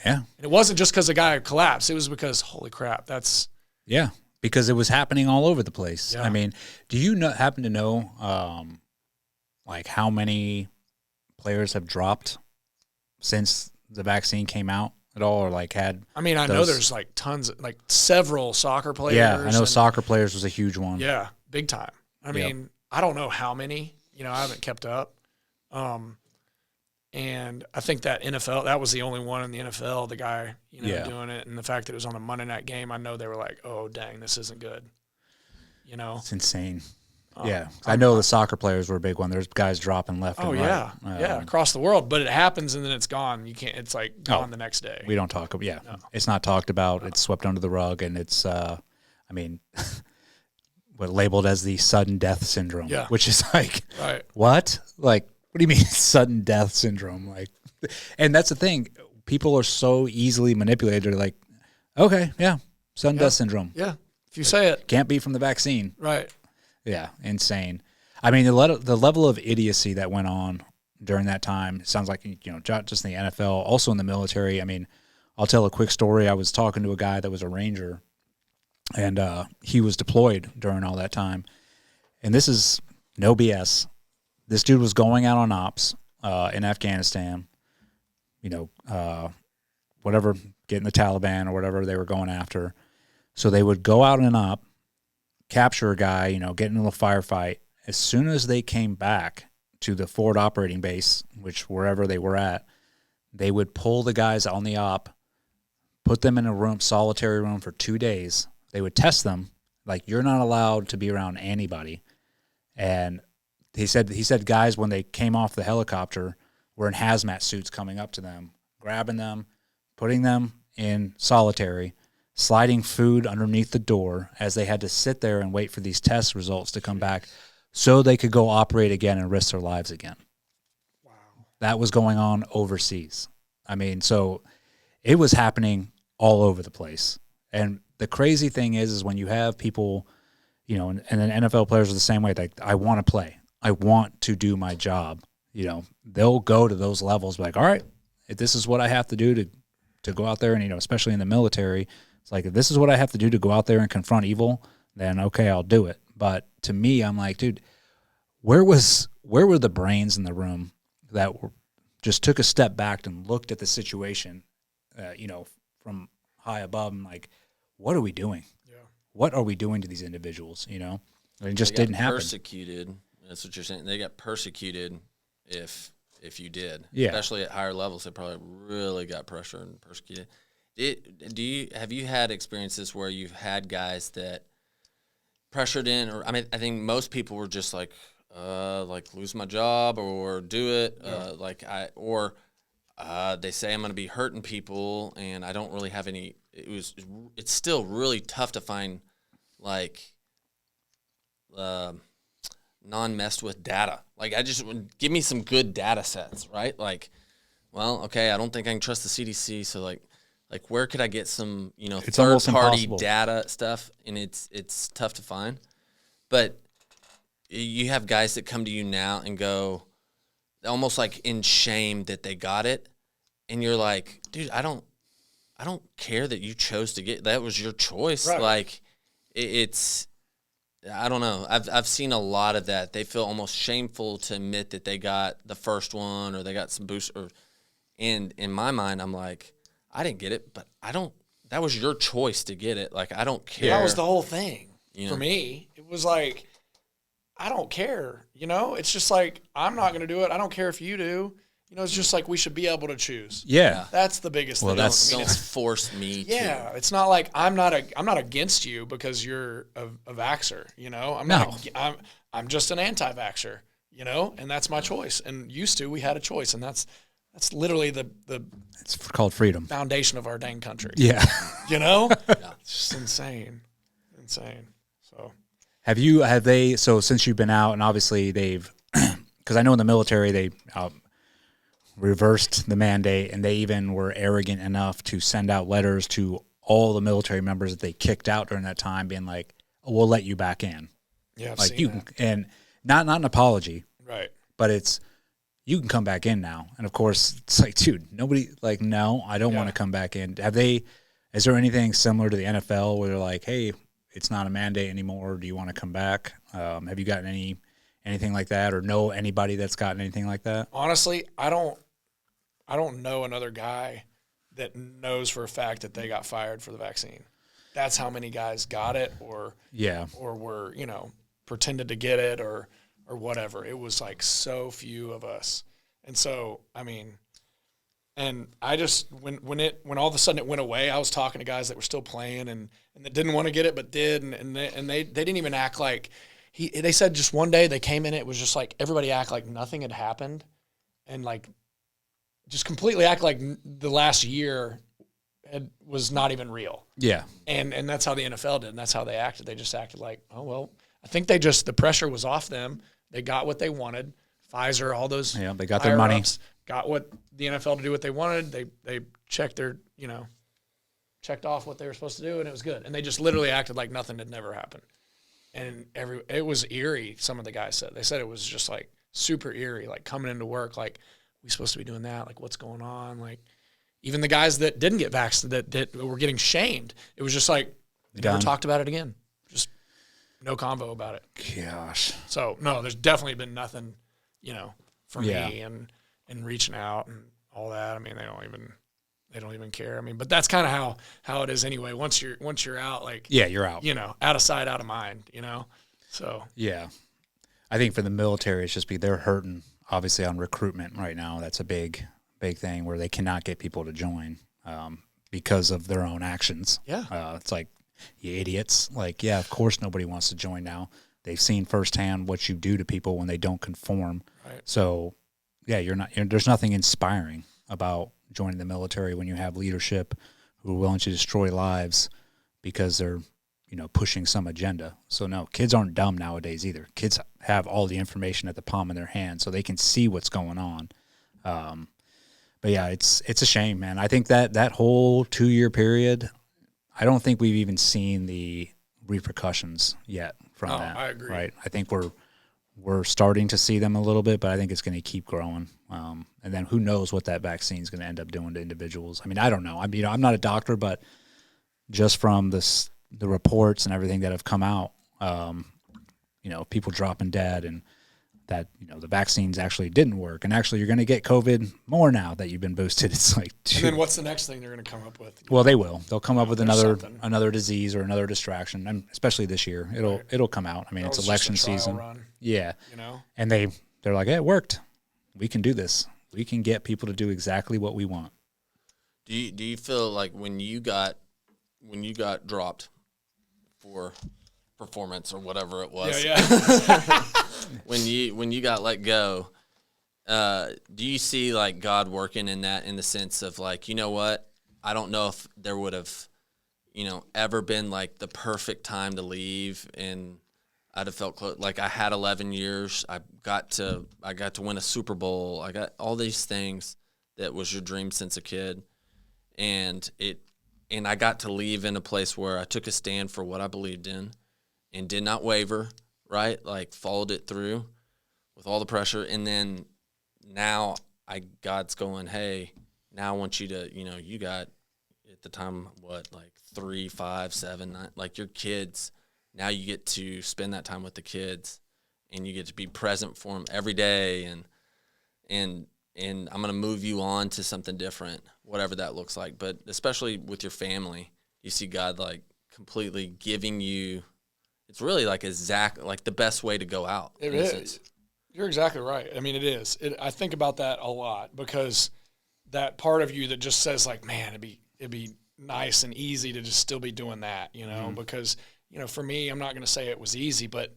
Yeah. And it wasn't just because the guy collapsed. It was because, holy crap, that's – Yeah, because it was happening all over the place. Yeah. I mean, do you happen to know like how many players have dropped since the vaccine came out at all, or like had? I mean, I know there's like tons, like several soccer players. Yeah, I know soccer players was a huge one. Yeah, big time. I mean, I don't know how many. You know, I haven't kept up. And I think that NFL, that was the only one in the NFL, the guy, doing it. And the fact that it was on a Monday night game, I know they were like, oh, dang, this isn't good. You know? It's insane. Yeah. I know the soccer players were a big one. There's guys dropping left and right. Yeah, across the world. But it happens and then it's gone. You can't, it's like gone the next day. We don't talk about, It's not talked about. No. It's swept under the rug. And it's, I mean, labeled as the sudden death syndrome, which is like, what? Like, what do you mean sudden death syndrome? Like, and that's the thing. People are so easily manipulated. They're like, okay, sudden death syndrome. Yeah, if you say it. Can't be from the vaccine. Right. Yeah, insane. I mean, the level of idiocy that went on during that time, it sounds like, just in the NFL, also in the military. I mean, I'll tell a quick story. I was talking to a guy that was a Ranger, and he was deployed during all that time. And this is no BS. This dude was going out on ops in Afghanistan, whatever, getting the Taliban or whatever they were going after. So they would go out in an op, capture a guy, get into a firefight. As soon as they came back to the forward operating base, which wherever they were at, they would pull the guys on the op, put them in a room, solitary room for 2 days. They would test them, like, you're not allowed to be around anybody. And he said guys, when they came off the helicopter, were in hazmat suits coming up to them, grabbing them, putting them in solitary, sliding food underneath the door as they had to sit there and wait for these test results to come back so they could go operate again and risk their lives again. Wow. That was going on overseas. I mean, so it was happening all over the place. And the crazy thing is when you have people, and then NFL players are the same way. Like, I want to play. I want to do my job. They'll go to those levels, like, all right, if this is what I have to do to go out there and, especially in the military, it's like, if this is what I have to do to go out there and confront evil, then okay, I'll do it. But to me, I'm like, dude, where were the brains in the room that just took a step back and looked at the situation, from high above, and like, what are we doing? Yeah. What are we doing to these individuals? It just didn't happen. Persecuted. That's what you're saying. They got persecuted if you did. Yeah. Especially at higher levels, they probably really got pressure and persecuted. Have you had experiences where you've had guys that pressured in, or I mean, I think most people were just like lose my job or do it, they say I'm going to be hurting people and I don't really have any. It's still really tough to find non-messed with data. Like, give me some good data sets, right? Like, well, okay, I don't think I can trust the CDC, so like where could I get some, third-party data stuff? And it's tough to find. But you have guys that come to you now and go almost like in shame that they got it, and you're like, dude, I don't care that you chose to get that. Was your choice. Right. Like, it's I don't know. I've seen a lot of that. They feel almost shameful to admit that they got the first one or they got some boost. And in my mind, I'm like, I didn't get it, but that was your choice to get it. Like, I don't care. That was the whole thing. For me, it was like, I don't care. It's just like, I'm not going to do it. I don't care if you do. It's just like we should be able to choose. Yeah. That's the biggest thing. Don't force me to. Yeah. It's not like I'm not against you because you're a vaxxer, I'm just an anti-vaxxer, and that's my choice. And used to, we had a choice, and that's literally the it's called freedom. Foundation of our dang country. Yeah. It's just insane. So so since you've been out, and obviously they've because I know in the military they reversed the mandate, and they even were arrogant enough to send out letters to all the military members that they kicked out during that time, being like, oh, "We'll let you back in." Yeah, I've like seen you that. can, and not an apology, Right. but it's you can come back in now. And of course, it's like, dude, nobody like, no, I don't want to come back in. Is there anything similar to the NFL where they're like, hey, it's not a mandate anymore. Do you want to come back? Have you gotten anything like that, or know anybody that's gotten anything like that? Honestly, I don't know another guy that knows for a fact that they got fired for the vaccine. That's how many guys got it, or were, pretended to get it, or whatever. It was like so few of us. And so, I mean, and I just, when all of a sudden it went away, I was talking to guys that were still playing and that didn't want to get it but did, and they didn't even act like they said just one day they came in, it was just like everybody act like nothing had happened, and like just completely act like the last year was not even real. Yeah. And that's how the NFL did, and that's how they acted. They just acted like, oh, well, I think the pressure was off them. They got what they wanted. Pfizer, all those they got their money. Got what the NFL to do what they wanted. They checked checked off what they were supposed to do, and it was good. And they just literally acted like nothing had never happened. And it was eerie, some of the guys said. They said it was just like super eerie, like coming into work, like, we supposed to be doing that, like what's going on? Like even the guys that didn't get vaccinated that were getting shamed, it was just like they never talked about it again. Just no convo about it. Gosh. So no, there's definitely been nothing, for me and reaching out and all that. I mean, they don't even care. I mean, but that's kind of how it is anyway. Once you're out, like, you're out. Out of sight, out of mind. So yeah, I think for the military, it's just they're hurting obviously on recruitment right now. That's a big thing where they cannot get people to join because of their own actions. Yeah, it's like, you idiots. Like, yeah, of course nobody wants to join now. They've seen firsthand what you do to people when they don't conform. Right. So, yeah, there's nothing inspiring about joining the military when you have leadership who are willing to destroy lives because they're, pushing some agenda. So no, kids aren't dumb nowadays either. Kids have all the information at the palm of their hand, so they can see what's going on. But yeah, it's a shame, man. I think that whole 2-year period, I don't think we've even seen the repercussions yet from that. I agree. Right? I think we're starting to see them a little bit, but I think it's going to keep growing. And then who knows what that vaccine is going to end up doing to individuals. I mean, I don't know. I mean, I'm not a doctor, but just from the reports and everything that have come out, people dropping dead, and that, the vaccines actually didn't work. And actually, you're going to get COVID more now that you've been boosted. It's like, and then what's the next thing they're going to come up with? Well, they will. They'll come up with another disease or another distraction, and especially this year. It'll come out. I mean, it's election season. Run, yeah. And they're like, hey, it worked. We can do this. We can get people to do exactly what we want. Do you feel like when you got dropped for performance or whatever it was, when you got let go, do you see like God working in that, in the sense of like, you know what, I don't know if there would have, ever been like the perfect time to leave, and I'd have felt close. Like I had 11 years. I got to win a Super Bowl. I got all these things that was your dream since a kid, and I got to leave in a place where I took a stand for what I believed in and did not waver, right? Like followed it through with all the pressure. And then now God's going, hey, now I want you to, you got at the time, like 3, 5, 7, 9, like your kids. Now you get to spend that time with the kids, and you get to be present for them every day. And I'm going to move you on to something different, whatever that looks like. But especially with your family, you see God like completely giving you, it's really like like the best way to go out. It is. You're exactly right. I mean, it is. I think about that a lot, because that part of you that just says like, man, it'd be nice and easy to just still be doing that, because, for me, I'm not going to say it was easy, but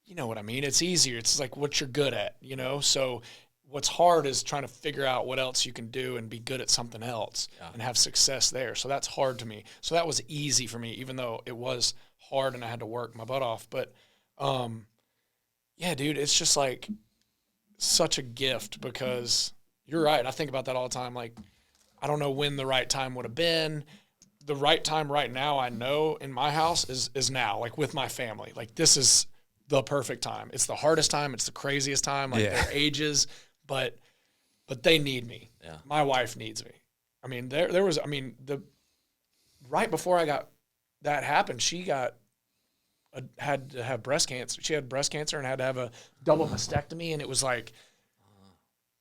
you know what I mean? It's easier. It's like what you're good at, So what's hard is trying to figure out what else you can do and be good at something else and have success there. So that's hard to me. So that was easy for me, even though it was hard and I had to work my butt off. But, yeah, dude, it's just like such a gift because you're right. I think about that all the time. Like, I don't know when the right time would have been. The right time right now, I know in my house is now, like with my family. Like, this is the perfect time. It's the hardest time. It's the craziest time. Like their ages, but they need me. Yeah. My wife needs me. I mean, there was, I mean, right before that happened, she had to have breast cancer. She had breast cancer and had to have a double mastectomy. And it was like,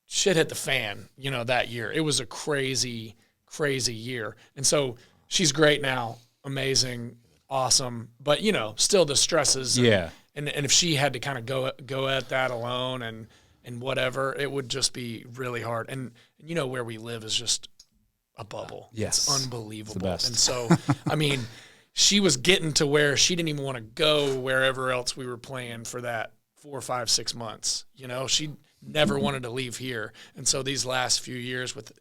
shit hit the fan, that year. It was a crazy, crazy year. And so she's great now. Amazing. Awesome. But, still the stresses. And if she had to kind of go at that alone and whatever, it would just be really hard. And where we live is just a bubble. Yes. It's unbelievable. It's the best. And so, I mean, she was getting to where she didn't even want to go wherever else we were playing for that 4, 5, 6 months. She never wanted to leave here. And so these last few years with,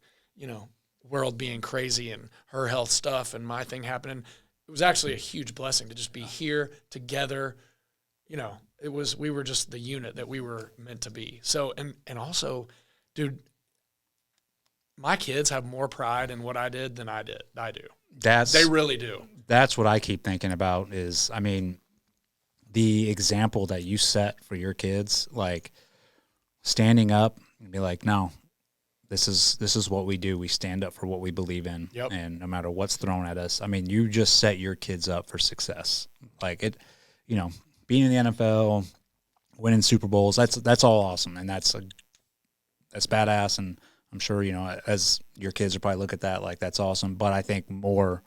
world being crazy and her health stuff and my thing happening, it was actually a huge blessing to just be here together. We were just the unit that we were meant to be. So, and also, dude, my kids have more pride in what I did than I do. They really do. That's what I keep thinking about is, I mean, the example that you set for your kids, like standing up and be like, no, this is what we do. We stand up for what we believe in. Yep. And no matter what's thrown at us, I mean, you just set your kids up for success. Like it, being in the NFL, winning Super Bowls, that's all awesome. And that's badass. And I'm sure, as your kids will probably look at that, like that's awesome. But I think more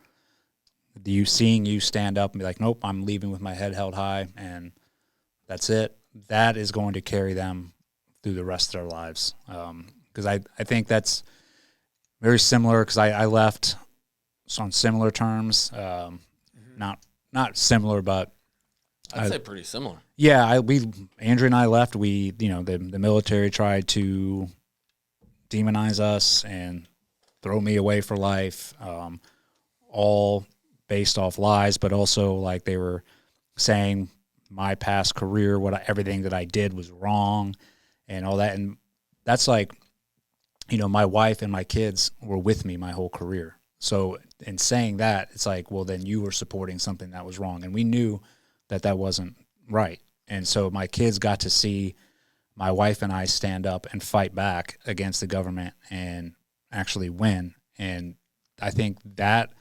seeing you stand up and be like, nope, I'm leaving with my head held high and that's it. That is going to carry them through the rest of their lives. Because I think that's very similar because I left on similar terms. Not similar, but I'd say pretty similar. Yeah, Andrew and I left. We, the military tried to demonize us and throw me away for life, all based off lies, but also like they were saying my past career, everything that I did was wrong and all that. And that's like, my wife and my kids were with me my whole career. So in saying that, it's like, well, then you were supporting something that was wrong. And we knew that wasn't right. And so my kids got to see my wife and I stand up and fight back against the government and actually win. And I think that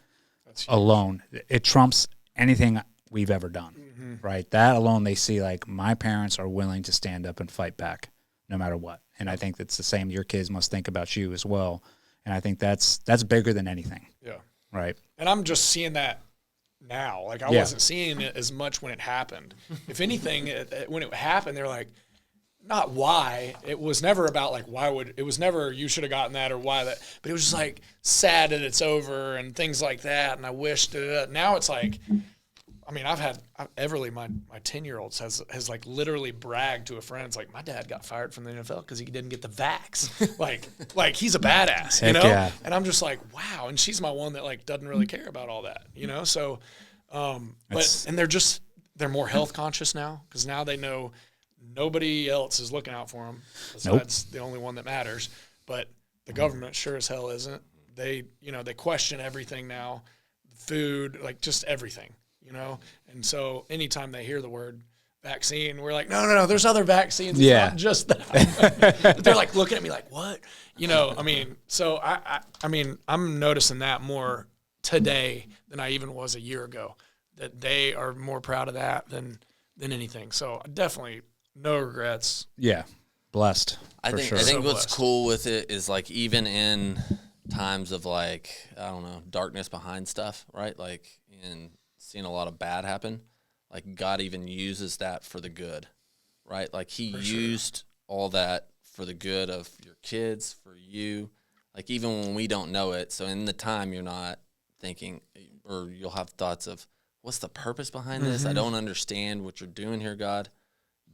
alone, it trumps anything we've ever done, right? That alone, they see like my parents are willing to stand up and fight back no matter what. And I think that's the same your kids must think about you as well. And I think that's bigger than anything. Yeah. Right. And I'm just seeing that now. Like I wasn't seeing it as much when it happened. If anything, when it happened, they're like, not why. It was never about like it was never you should have gotten that or why that. But it was just like sad that it's over and things like that. And I wished now it's like, I mean, Everly, my 10-year-old has like literally bragged to a friend. It's like my dad got fired from the NFL because he didn't get the vax. like he's a badass, Yeah. And I'm just like, wow. And she's my one that like doesn't really care about all that, So, and they're more health conscious now because now they know nobody else is looking out for them. Besides the only one that matters. But the government sure as hell isn't. They question everything now, food, like just everything. And so anytime they hear the word vaccine, we're like, no, there's other vaccines. It's not just that. They're like looking at me like, what? I mean, so I'm noticing that more today than I even was a year ago, that they are more proud of that than anything. So definitely no regrets. Yeah. Blessed. I think what's cool with it is like even in times of like, I don't know, darkness behind stuff, right? Like in seeing a lot of bad happen, like God even uses that for the good, right? Like he used all that for the good of your kids, for you, like even when we don't know it. So in the time you're not thinking, or you'll have thoughts of what's the purpose behind this? I don't understand what you're doing here, God.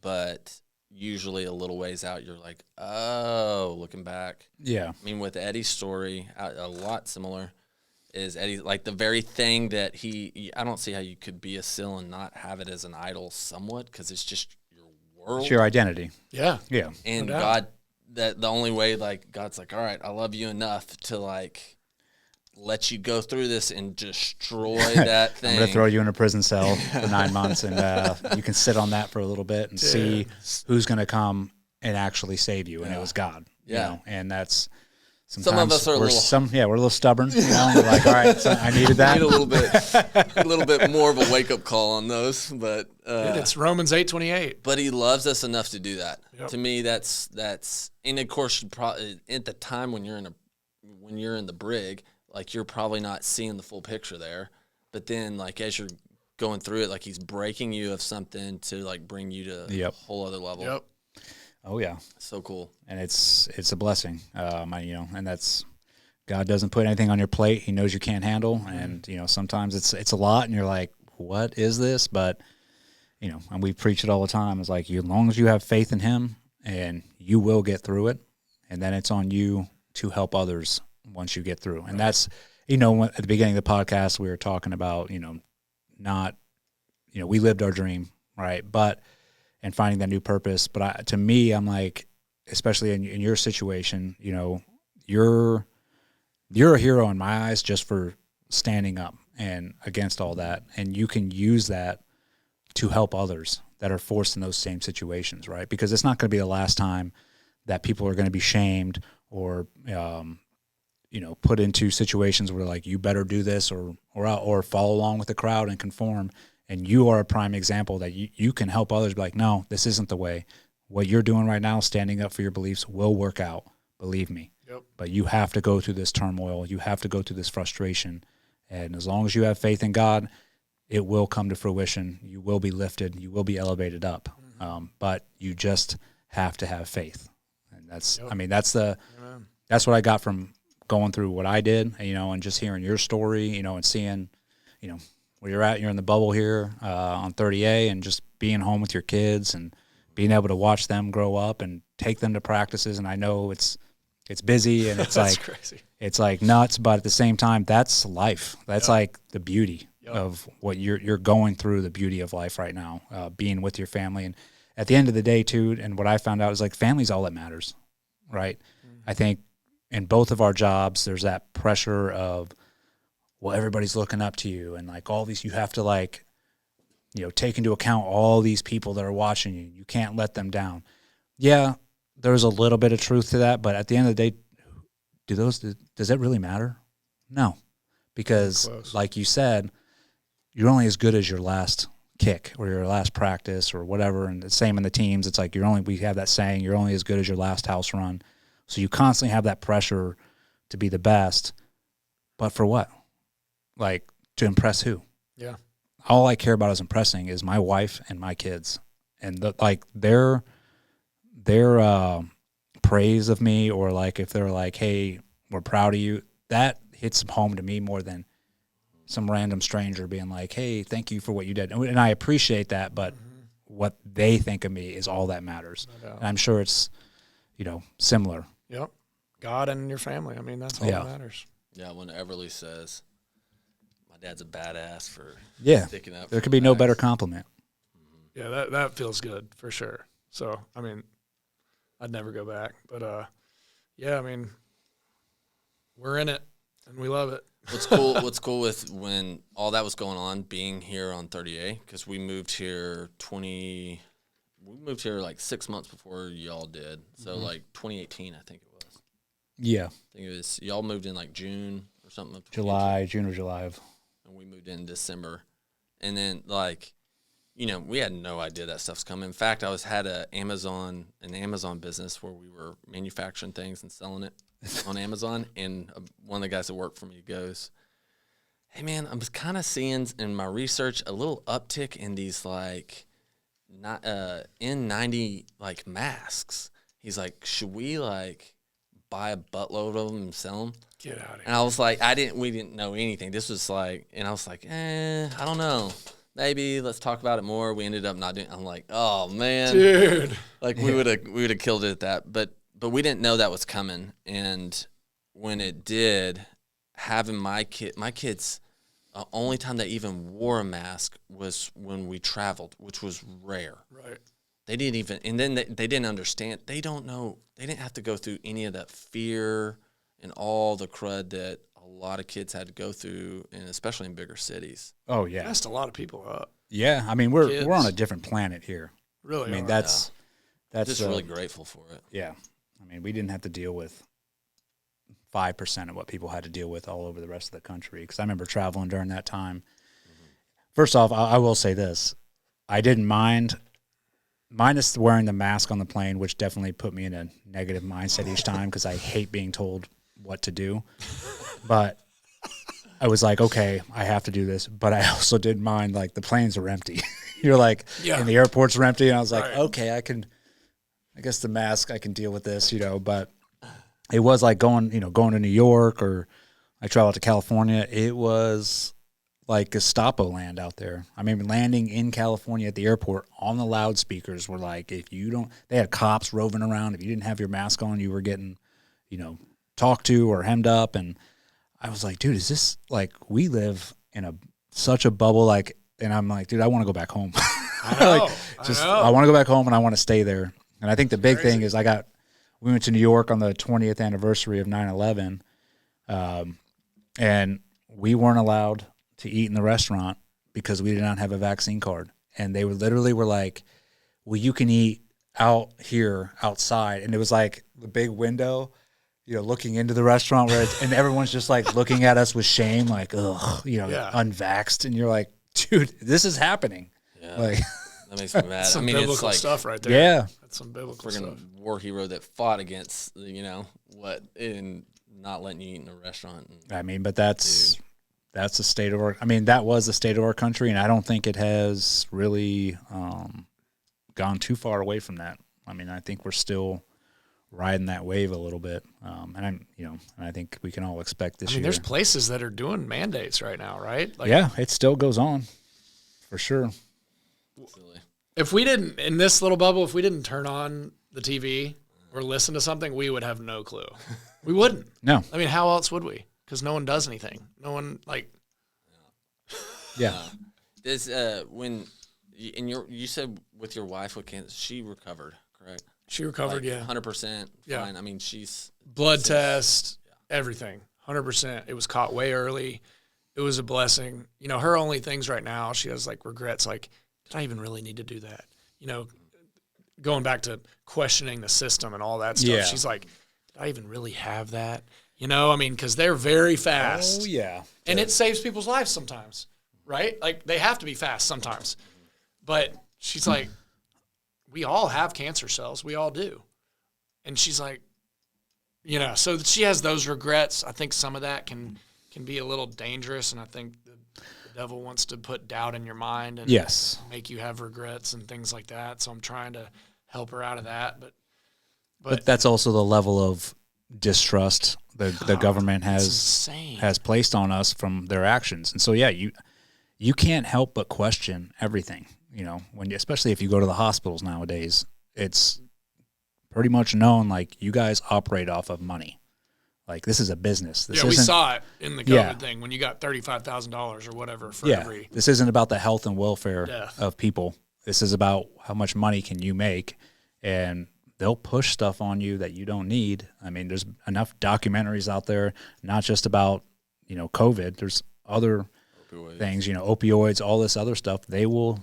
But usually a little ways out, you're like, oh, looking back. Yeah. I mean, with Eddie's story, a lot similar. Is Eddie like the very thing that I don't see how you could be a SIL and not have it as an idol somewhat because it's just your world. It's your identity. Yeah. Yeah. And No doubt. God, that the only way, like, God's like, all right, I love you enough to, like, let you go through this and destroy that thing. I'm going to throw you in a prison cell for 9 months, and you can sit on that for a little bit and see who's going to come and actually save you. And it was God. Yeah. You know? And that's Some of us are we're a little stubborn. You know, we're like, all right, so I needed that. Need a little bit more of a wake up call on those, but Dude, it's Romans 8:28. but He loves us enough to do that. Yep. To me, that's and of course, at the time when you're in the brig, like, you're probably not seeing the full picture there. But then, like, as you're going through it, like, He's breaking you of something to, like, bring you to a whole other level. Yep. Oh yeah, So cool. and it's a blessing. And that's God doesn't put anything on your plate He knows you can't handle, and sometimes it's a lot, and you're like, what is this? But and we preach it all the time. It's like, as long as you have faith in Him, and you will get through it, and then it's on you to help others once you get through. And that's at the beginning of the podcast we were talking about not we lived our dream, right? And finding that new purpose. But to me, I'm like, especially in your situation, you're a hero in my eyes just for standing up and against all that. And you can use that to help others that are forced in those same situations, right? Because it's not going to be the last time that people are going to be shamed or, put into situations where, like, you better do this or follow along with the crowd and conform. And you are a prime example that you can help others be like, no, this isn't the way. What you're doing right now, standing up for your beliefs, will work out. Believe me. Yep. But you have to go through this turmoil. You have to go through this frustration. And as long as you have faith in God, it will come to fruition. You will be lifted. You will be elevated up. But you just have to have faith. And that's, that's what I got from going through what I did, and just hearing your story, and seeing, where you're at. You're in the bubble here on 30A, and just being home with your kids and being able to watch them grow up and take them to practices. And I know it's busy and it's like crazy. It's like nuts, but at the same time, that's life. That's like the beauty of what you're going through. The beauty of life right now, being with your family. And at the end of the day, too, and what I found out is, like, family's all that matters, right? Mm-hmm. I think in both of our jobs, there's that pressure of, well, everybody's looking up to you, and, like, all these, you have to, like, take into account all these people that are watching you. You can't let them down. Yeah, there's a little bit of truth to that, but at the end of the day, does that really matter? No, because like you said, you're only as good as your last kick or your last practice or whatever. And the same in the teams. It's like we have that saying, you're only as good as your last house run. So you constantly have that pressure to be the best, but for what? Like, to impress who? Yeah. All I care about is impressing is my wife and my kids, and their praise of me, or, like, if they're like, hey, we're proud of you, that hits home to me more than some random stranger being like, hey, thank you for what you did. And I appreciate that, but what they think of me is all that matters. No doubt. And I'm sure it's, similar. Yep. God and your family. I mean, that's all that matters. Yeah, when Everly says, my dad's a badass for sticking up. There could be no better compliment. Yeah, that feels good for sure. So, I mean, I'd never go back. But, yeah, I mean, we're in it, and we love it. What's cool with when all that was going on, being here on 30A, because we moved here like 6 months before y'all did. So, like, 2018, I think it was. Yeah. I think it was, y'all moved in, like, June or something. June or July. And we moved in December. And then, like, we had no idea that stuff's coming. In fact, I had an Amazon business where we were manufacturing things and selling it on Amazon. And one of the guys that worked for me goes, hey, man, I'm kind of seeing in my research a little uptick in these, like, N90, like, masks. He's like, should we, like, buy a buttload of them and sell them? Get out of here. And I was like, we didn't know anything. This was like, and I was like, I don't know. Maybe let's talk about it more. We ended up not doing. I'm like, oh man, dude, like we would have killed it at that. But we didn't know that was coming. And when it did, having my kids, the only time they even wore a mask was when we traveled, which was rare. Right. they didn't even, and then they didn't understand. They don't know. They didn't have to go through any of that fear and all the crud that a lot of kids had to go through, and especially in bigger cities. Oh yeah, Messed a lot of people up. yeah. I mean, we're on a different planet here. Really, I mean, are. that's Just really grateful for it. Yeah, I mean, we didn't have to deal with 5% of what people had to deal with all over the rest of the country. Because I remember traveling during that time. First off, I will say this: I didn't mind. Minus wearing the mask on the plane, which definitely put me in a negative mindset each time because I hate being told what to do. But I was like, okay, I have to do this. But I also didn't mind, like, the planes are empty. You're like, and the airports are empty. And I was like, okay, I guess the mask, I can deal with this, But it was like going to New York, or I traveled to California. It was like Gestapo land out there. I mean, landing in California at the airport on the loudspeakers were like, they had cops roving around. If you didn't have your mask on, you were getting, talked to or hemmed up. And I was like, dude, is this like, we live in such a bubble? Like, and I'm like, dude, I want to go back home. I know. I want to go back home and I want to stay there. And I think the big thing is we went to New York on the 20th anniversary of 9/11. And we weren't allowed to eat in the restaurant because we did not have a vaccine card. And they were like, well, you can eat out here outside. And it was like the big window, looking into the restaurant and everyone's just like looking at us with shame, like, ugh, unvaxxed. And you're like, dude, this is happening. Yeah. Like, that makes me mad. Some it's biblical like stuff right there. Yeah. That's some biblical freaking stuff. war hero that fought against, in not letting you eat in a restaurant. I mean, but that's the state of our. I mean, that was the state of our country, and I don't think it has really gone too far away from that. I mean, I think we're still riding that wave a little bit, and I think we can all expect this year. There's places that are doing mandates right now, right? Like, yeah, it still goes on, for sure. Silly. If we didn't, in this little bubble, if we didn't turn on the TV or listen to something, we would have no clue. We wouldn't. No. I mean, how else would we? Because no one does anything. No one, like. Yeah. This when you said with your wife with cancer, she recovered, correct? She recovered, yeah. 100% fine. Yeah. I mean, she's blood test, everything, 100%. It was caught way early. It was a blessing. Her only things right now, she has like regrets, like, did I even really need to do that? Going back to questioning the system and all that stuff. Yeah. She's like, did I even really have that? Because they're very fast. Oh yeah. And it saves people's lives sometimes, right? Like, they have to be fast sometimes. But she's like, we all have cancer cells. We all do. And she's like, so she has those regrets. I think some of that can be a little dangerous, and I think the devil wants to put doubt in your mind and make you have regrets and things like that. So I'm trying to help her out of that. But that's also the level of distrust the government has placed on us from their actions. And so, yeah, you can't help but question everything. Especially if you go to the hospitals nowadays, it's pretty much known, like, you guys operate off of money. Like, this is a business. We saw it in the COVID thing when you got $35,000 or whatever for every. This isn't about the health and welfare of people. This is about how much money can you make, and they'll push stuff on you that you don't need. I mean, there's enough documentaries out there, not just about, COVID. There's other things, opioids, all this other stuff. They will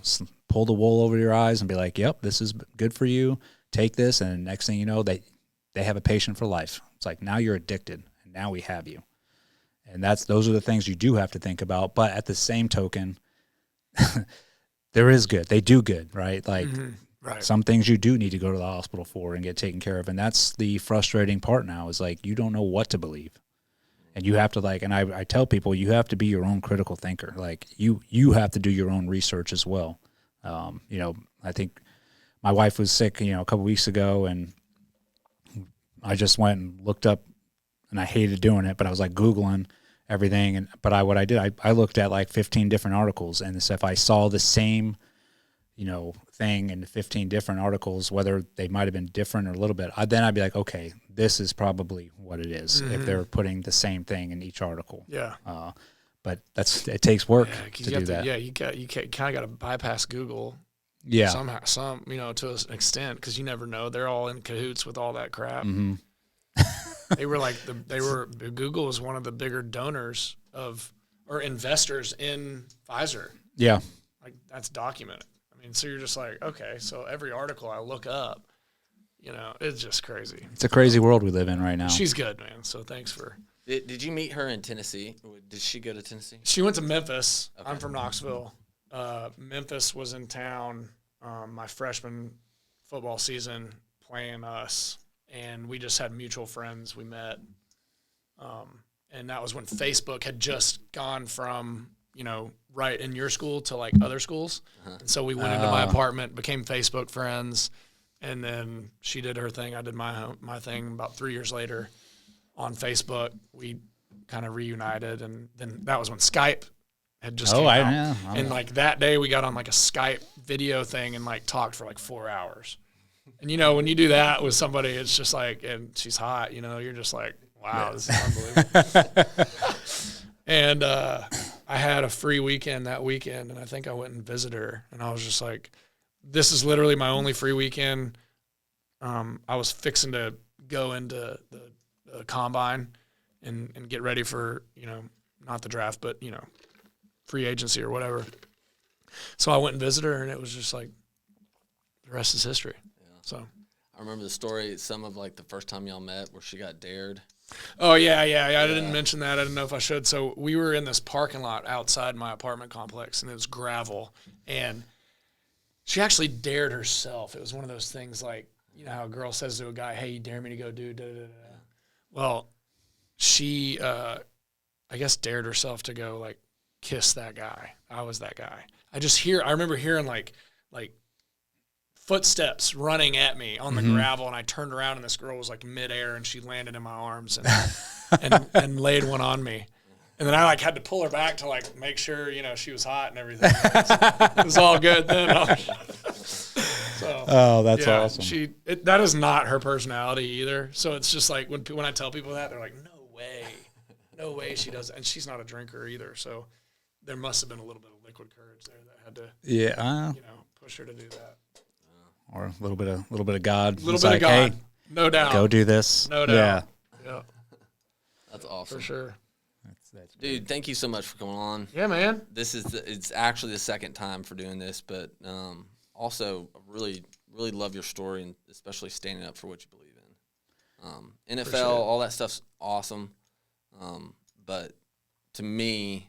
pull the wool over your eyes and be like, yep, this is good for you. Take this. And next thing you know, they have a patient for life. It's like, now you're addicted, and now we have you. And those are the things you do have to think about. But at the same token, there is good. They do good, right? Like, some things you do need to go to the hospital for and get taken care of. And that's the frustrating part now, is like, you don't know what to believe. And you have to, like, and I tell people, you have to be your own critical thinker. Like, you have to do your own research as well. I think my wife was sick, a couple weeks ago, and I just went and looked up, and I hated doing it, but I was like Googling everything. But I looked at like 15 different articles, and if I saw the same, thing in 15 different articles, whether they might have been different or a little bit, then I'd be like, okay, this is probably what it is. If they're putting the same thing in each article. Yeah. But it takes work to do that. Yeah, you kind of got to bypass Google. Yeah. Somehow, to an extent, because you never know. They're all in cahoots with all that crap. Mm-hmm. They were Google was one of the bigger donors or investors in Pfizer. Yeah. Like, that's documented. I mean, so you're just like, okay, so every article I look up, it's just crazy. It's a crazy world we live in right now. She's good, man. So thanks for. Did you meet her in Tennessee? Did she go to Tennessee? She went to Memphis. Okay. I'm from Mm-hmm. Knoxville. Memphis was in town my freshman football season playing us, and we just had mutual friends. We met, and that was when Facebook had just gone from right in your school to like other schools. Uh-huh. And so we went into my apartment, became Facebook friends, and then she did her thing. I did my thing. About 3 years later on Facebook, we kind of reunited, and then that was when Skype had just came out. Yeah. And like that day we got on like a Skype video thing and like talked for like 4 hours. And when you do that with somebody, it's just like, and she's hot, you're just like, wow, this is unbelievable. And I had a free weekend that weekend, and I think I went and visited her, and I was just like, this is literally my only free weekend. I was fixing to go into the combine and get ready for, not the draft, but, free agency or whatever. So I went and visited her, and it was just like, the rest is history. Yeah. So I remember the story, some of like the first time y'all met where she got dared. Oh, yeah. I didn't mention that. I didn't know if I should. So we were in this parking lot outside my apartment complex, and it was gravel. And she actually dared herself. It was one of those things like, how a girl says to a guy, hey, you dare me to go do da-da-da-da. Well, she, I guess, dared herself to go, like, kiss that guy. I was that guy. I remember hearing, like footsteps running at me on the gravel, and I turned around, and this girl was like midair, and she landed in my arms and laid one on me. And then I like had to pull her back to like make sure she was hot and everything. It was all good then. So, that's awesome. That is not her personality either. So it's just like when I tell people that, they're like, no way she does it. And she's not a drinker either. So there must have been a little bit of liquid courage there that had to push her to do that. Or a little bit of God. A little bit of God, hey, no doubt. Go do this. No doubt. Yeah. That's awesome. For sure. That's Dude, thank you so much for coming on. Yeah, man. It's actually the second time for doing this, but also really, really love your story, and especially standing up for what you believe in. NFL, all that stuff's awesome. But to me,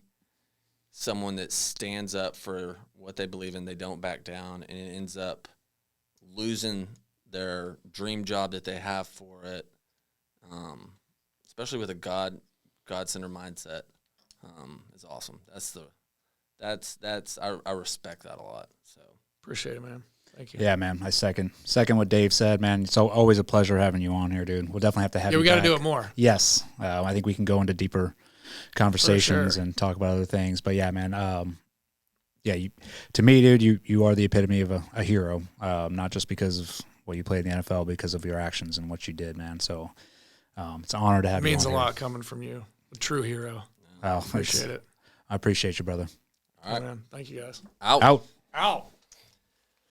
someone that stands up for what they believe in, they don't back down, and it ends up losing their dream job that they have for it, especially with a God-centered mindset, is awesome. I respect that a lot. So appreciate it, man. Thank you. Yeah, man. I second what Dave said, man. It's always a pleasure having you on here, dude. We'll definitely have to have you. Yeah, we got to back. do it more. Yes, I think we can go into deeper conversations and talk about other things. But yeah, man. To me, dude, you are the epitome of a hero. Not just because of what you played in the NFL, because of your actions and what you did, man. So it's an honor to have you. It means on a here. lot coming from you. A true hero. Oh, appreciate it. I appreciate you, brother. all right, man. Thank you, guys. Out. Out.